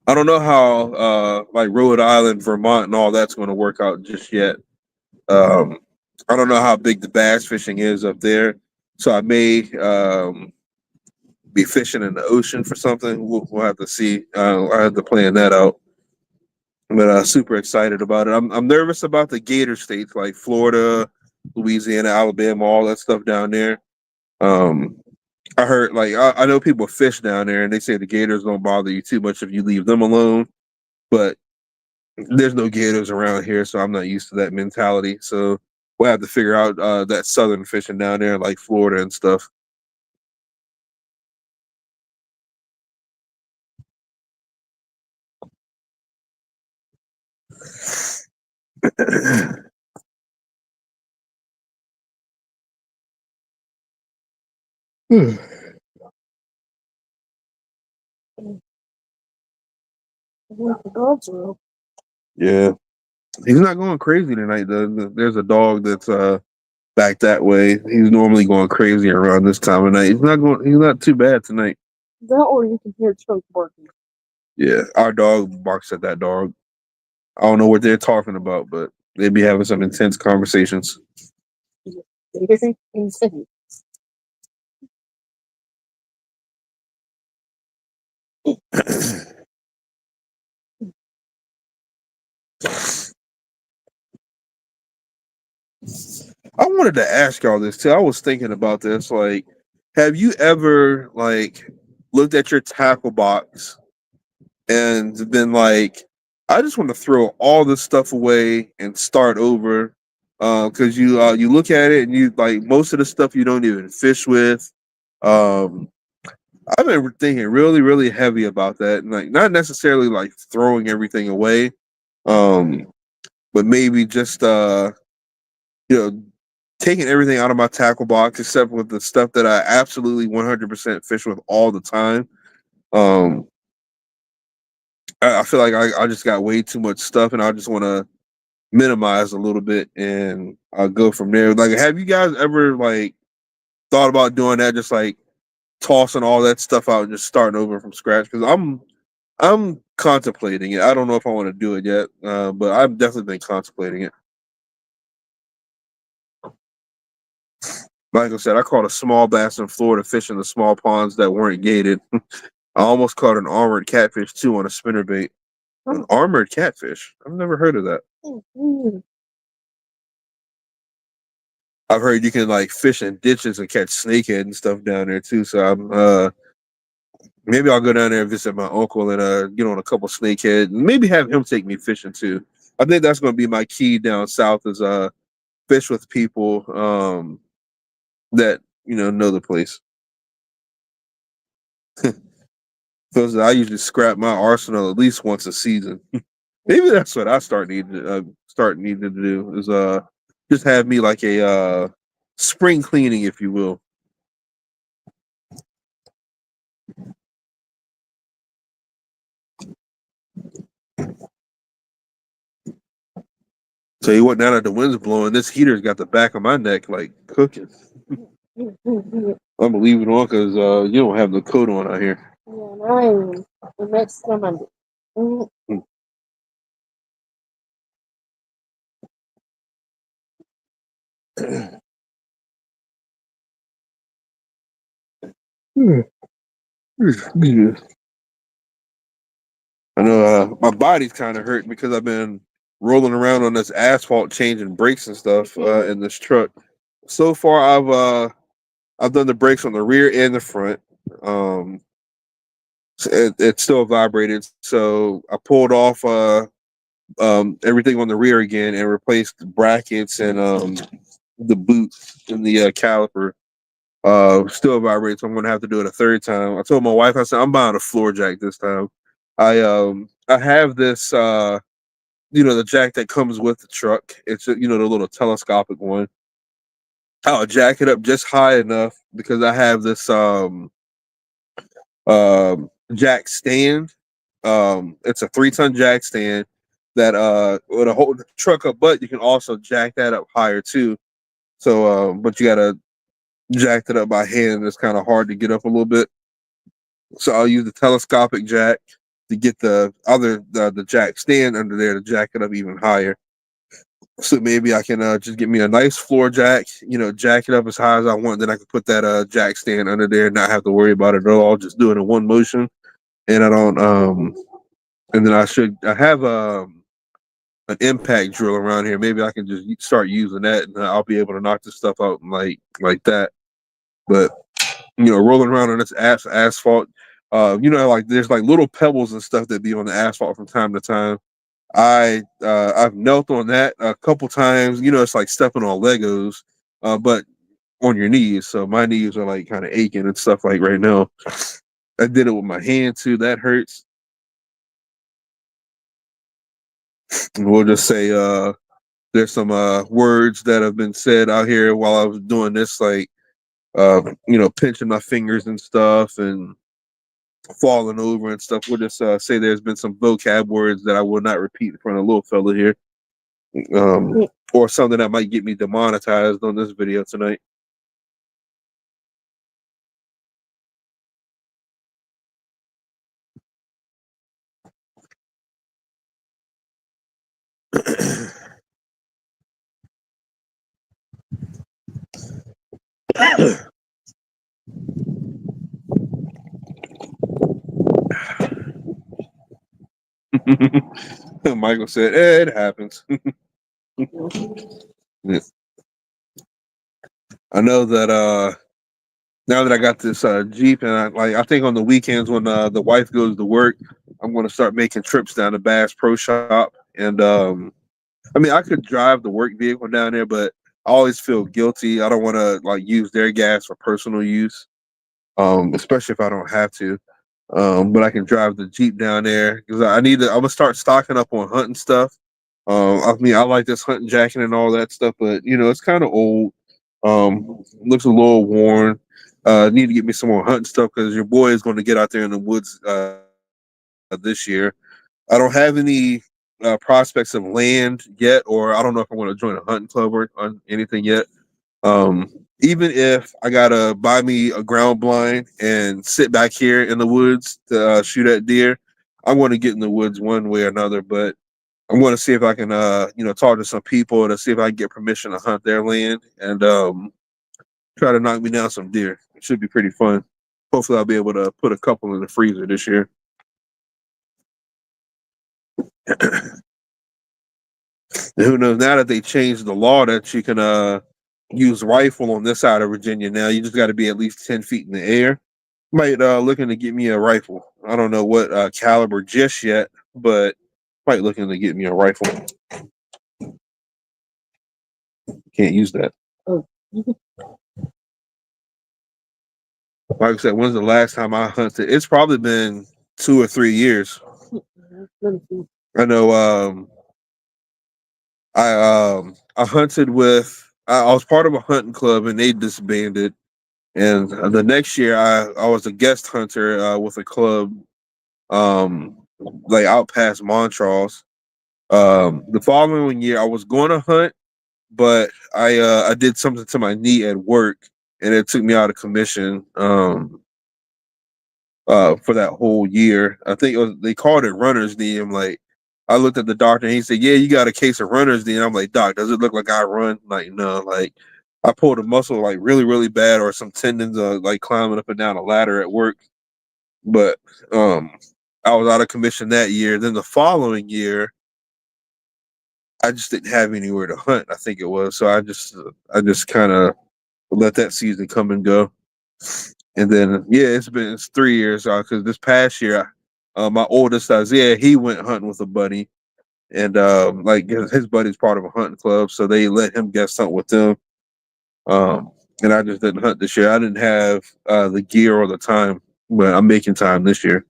I don't know how like Rhode Island, Vermont, and all that's going to work out just yet. Um, I don't know how big the bass fishing is up there, so I may be fishing in the ocean for something. We'll have to see. I have to plan that out. But super excited about it. I'm nervous about the Gator states like Florida, Louisiana, Alabama, all that stuff down there. Um, I heard like I know people fish down there, and they say the gators don't bother you too much if you leave them alone. But there's no gators around here, so I'm not used to that mentality. So we'll have to figure out that southern fishing down there, like Florida and stuff. The dogs are up. Yeah, he's not going crazy tonight. Though there's a dog that's back that way. He's normally going crazy around this time of night. He's not going. He's not too bad tonight. That or you can hear Chunk barking. Yeah, our dog barks at that dog. I don't know what they're talking about, but They'd be having some intense conversations. Different in the city. I wanted to ask y'all this too. I was thinking about this. Like, have you ever like looked at your tackle box and been like, I just want to throw all this stuff away and start over? Because you look at it and you like most of the stuff you don't even fish with. Um, I've been thinking really, really heavy about that, and like not necessarily like throwing everything away, um, but maybe just you know taking everything out of my tackle box except with the stuff that I absolutely 100% fish with all the time. Um, I feel like I just got way too much stuff, and I just want to minimize a little bit and I'll go from there. Like, have you guys ever like thought about doing that? Just like tossing all that stuff out and just starting over from scratch? Because I'm contemplating it. I don't know if I want to do it yet, but I've definitely been contemplating it. Like I said, I caught a small bass in Florida fishing the small ponds that weren't gated. I almost caught an armored catfish too on a spinnerbait. An armored catfish? I've never heard of that. I've heard you can like fish in ditches and catch snakehead and stuff down there too. So I'm maybe I'll go down there and visit my uncle and get on a couple snakehead and maybe have him take me fishing too. I think that's gonna be my key down south is fish with people that know the place. Because I usually scrap my arsenal at least once a season. Maybe that's what I start needing to do is just have me like a spring cleaning, if you will. Tell you what, now that the wind's blowing, this heater's got the back of my neck like cooking. I'm gonna leave it on because you don't have the coat on out here. Yeah, nine. The next time I'm. I know my body's kind of hurting because I've been rolling around on this asphalt, changing brakes and stuff in this truck. So far, I've done the brakes on the rear and the front. Um, it still vibrated, so I pulled off everything on the rear again and replaced the brackets and the boot and the caliper. Still vibrates. So I'm gonna have to do it a third time. I told my wife, I said I'm buying a floor jack this time. I have this the jack that comes with the truck. It's the little telescopic one. I'll jack it up just high enough because I have this jack stand. It's a 3-ton jack stand that with a hold the truck up, but you can also jack that up higher too. So but you gotta jack it up by hand. It's kind of hard to get up a little bit. So I'll use the telescopic jack to get the jack stand under there to jack it up even higher. So maybe I can just get me a nice floor jack, jack it up as high as I want. Then I can put that jack stand under there and not have to worry about it at all. Just do it in one motion. And I don't and then I have an impact drill around here. Maybe I can just start using that and I'll be able to knock this stuff out like that. But rolling around on this asphalt, like there's like little pebbles and stuff that be on the asphalt from time to time. I've knelt on that a couple times. It's like stepping on Legos, but on your knees. So my knees are like kind of aching and stuff like right now. I did it with my hand too. That hurts. And we'll just say there's some words that have been said out here while I was doing this, like pinching my fingers and stuff and falling over and stuff. We'll just say there's been some vocab words that I will not repeat in front of a little fella here. Or something that might get me demonetized on this video tonight. Michael said, it happens. Yeah. I know that now that I got this Jeep, and I think on the weekends when the wife goes to work, I'm going to start making trips down to Bass Pro Shop. And I mean, I could drive the work vehicle down there, but I always feel guilty. I don't want to like use their gas for personal use, especially if I don't have to. But I can drive the Jeep down there because I need to. I'm gonna start stocking up on hunting stuff. I mean, I like this hunting jacket and all that stuff, but it's kind of old. Looks a little worn. Need to get me some more hunting stuff because your boy is going to get out there in the woods this year. I don't have any prospects of land yet, or I don't know if I'm going to join a hunting club or on anything yet. Even if I gotta buy me a ground blind and sit back here in the woods to shoot at deer, I'm going to get in the woods one way or another. But I'm going to see if I can, talk to some people to see if I can get permission to hunt their land and try to knock me down some deer. It should be pretty fun. Hopefully, I'll be able to put a couple in the freezer this year. And who knows? Now that they changed the law that you can use rifle on this side of Virginia, now you just got to be at least 10 feet in the air. Might looking to get me a rifle. I don't know what caliber just yet, but might looking to get me a rifle. Can't use that. Oh. Like I said, when's the last time I hunted? It's probably been 2 or 3 years. I know. I hunted with. I was part of a hunting club, and they disbanded. And the next year, I was a guest hunter with a club, like out past Montrose. The following year, I was going to hunt, but I did something to my knee at work, and it took me out of commission. For that whole year. I think they called it runner's knee. I'm like, I looked at the doctor and he said, "Yeah, you got a case of runner's knee." And I'm like, "Doc, does it look like I run?" Like, no, like I pulled a muscle like really, really bad, or some tendons like climbing up and down a ladder at work. But um, I was out of commission that year. Then the following year, I just didn't have anywhere to hunt. I think it was so. I just kind of let that season come and go. And then yeah, it's 3 years because this past year, my oldest Isaiah, he went hunting with a buddy, and like his buddy's part of a hunting club, so they let him guest hunt with them. Um, and I just didn't hunt this year. I didn't have the gear or the time, but I'm making time this year.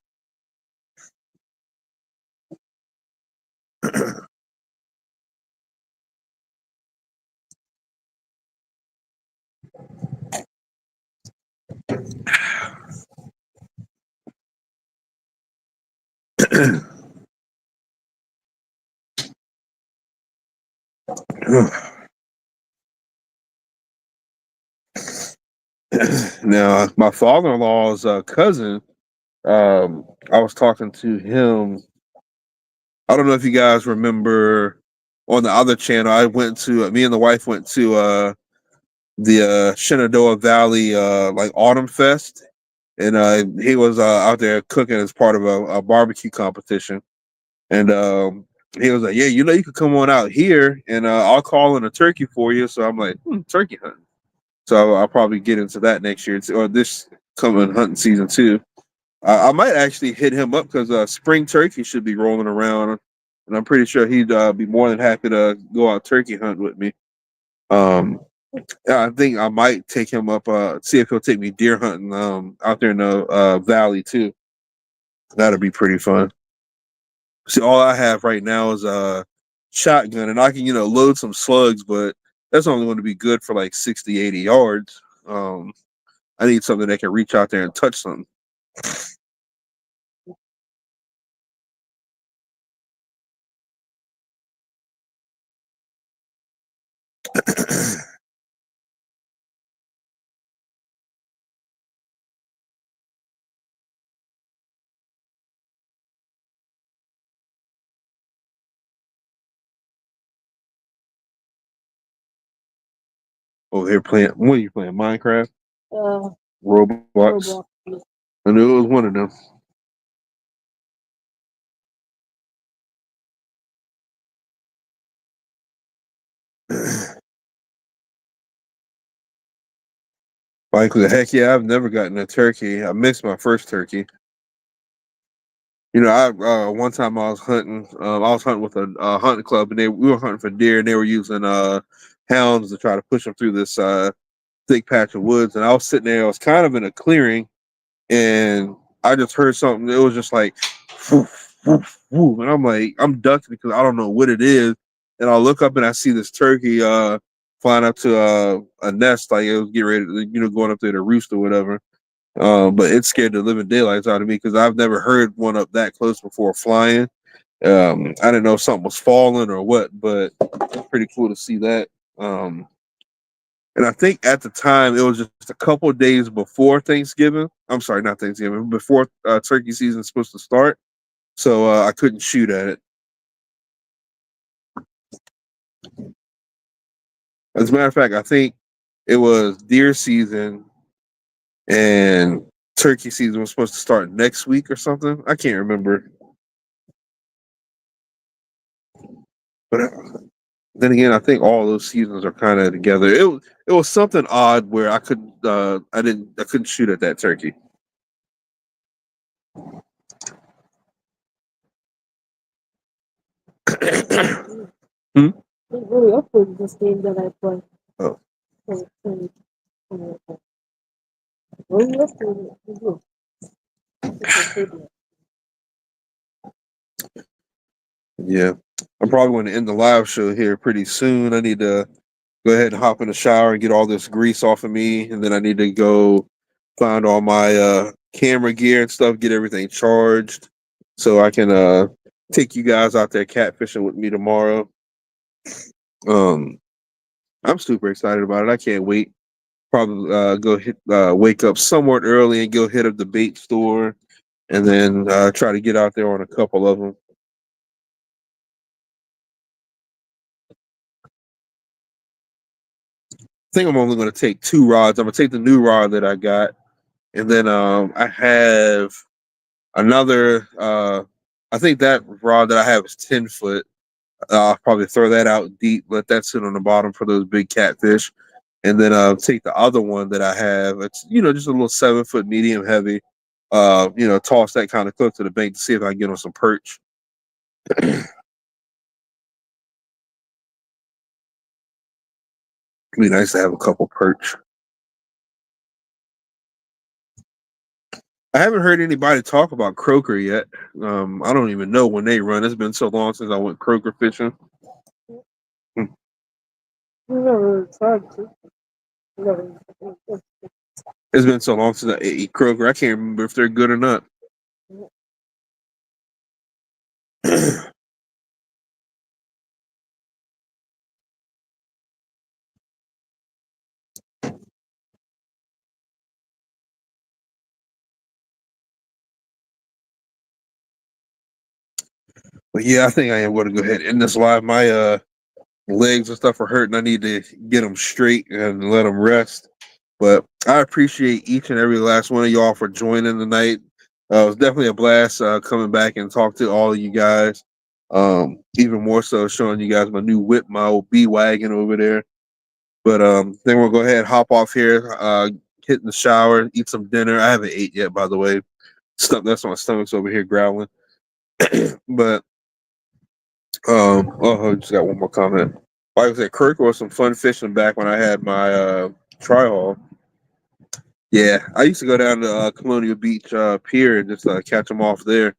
Now, my father-in-law's cousin, I was talking to him. I don't know if you guys remember on the other channel. I went to me and the wife went to the Shenandoah Valley like Autumn Fest, and he was out there cooking as part of a barbecue competition, and he was like, "Yeah, you could come on out here, and I'll call in a turkey for you." So I'm like, turkey hunting. So I'll probably get into that next year or this coming hunting season too. I might actually hit him up because spring turkey should be rolling around, and I'm pretty sure he'd be more than happy to go out turkey hunt with me. Um, yeah, I think I might take him up, see if he'll take me deer hunting out there in the valley too. That'll be pretty fun. See, all I have right now is a shotgun, and I can load some slugs, but that's only going to be good for like 60, 80 yards. I need something that can reach out there and touch something. Over here playing. What are you playing? Minecraft? Roblox? Roblox. I knew it was one of them. Michael, heck yeah, I've never gotten a turkey. I missed my first turkey. You know, I one time I was hunting. I was hunting with a hunting club, and we were hunting for deer, and they were using hounds to try to push them through this thick patch of woods. And I was sitting there. I was kind of in a clearing, and I just heard something. It was just like, woof, woof, woof. And I'm like, I'm ducking because I don't know what it is. And I look up and I see this turkey flying up to a nest, like it was getting ready to, going up there to roost or whatever. But it scared the living daylights out of me because I've never heard one up that close before flying. I didn't know if something was falling or what, but it's pretty cool to see that. And I think at the time it was just a couple of days before Thanksgiving. I'm sorry, not Thanksgiving, before turkey season is supposed to start. So I couldn't shoot at it. As a matter of fact, I think it was deer season and turkey season was supposed to start next week or something. I can't remember. But then again, I think all those seasons are kind of together. It was something odd where I couldn't shoot at that turkey. Hmm? It really uploaded this game that I play. Oh. Really uploaded it. Yeah, I'm probably going to end the live show here pretty soon. I need to go ahead and hop in the shower and get all this grease off of me, and then I need to go find all my camera gear and stuff, get everything charged, so I can take you guys out there catfishing with me tomorrow. I'm super excited about it. I can't wait. Probably wake up somewhat early and go hit up the bait store, and then try to get out there on a couple of them. I think I'm only going to take 2 rods. I'm going to take the new rod that I got, and then I have another. I think that rod that I have is 10 foot. I'll probably throw that out deep, let that sit on the bottom for those big catfish, and then take the other one that I have. It's just a little 7 foot medium heavy. Toss that kind of close to the bank to see if I can get on some perch. It'd be nice to have a couple perch. I haven't heard anybody talk about croaker yet. I don't even know when they run. It's been so long since I went croaker fishing. It's been so long since I ate croaker. I can't remember if they're good or not. But yeah, I think I am going to go ahead and end this live. My legs and stuff are hurting. I need to get them straight and let them rest. But I appreciate each and every last one of y'all for joining tonight. It was definitely a blast coming back and talk to all of you guys. Even more so showing you guys my new whip, my old B wagon over there. But then we'll go ahead and hop off here, hit in the shower, eat some dinner. I haven't ate yet, by the way. That's my stomach's over here growling. But I just got one more comment. Like I said, Kirk was some fun fishing back when I had my tri-haul. Yeah, I used to go down to Colonial Beach Pier and just catch them off there.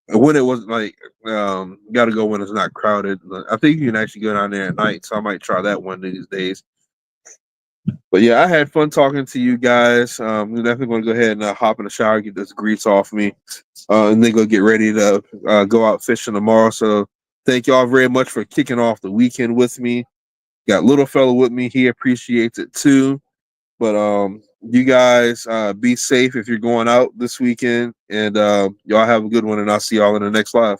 And when it wasn't like, got to go when it's not crowded. I think you can actually go down there at night, so I might try that one of these days. But yeah, I had fun talking to you guys. I'm definitely going to go ahead and hop in the shower, get this grease off me, and then go get ready to go out fishing tomorrow. So thank y'all very much for kicking off the weekend with me. Got little fella with me. He appreciates it too. But you guys be safe if you're going out this weekend, and y'all have a good one. And I'll see y'all in the next live.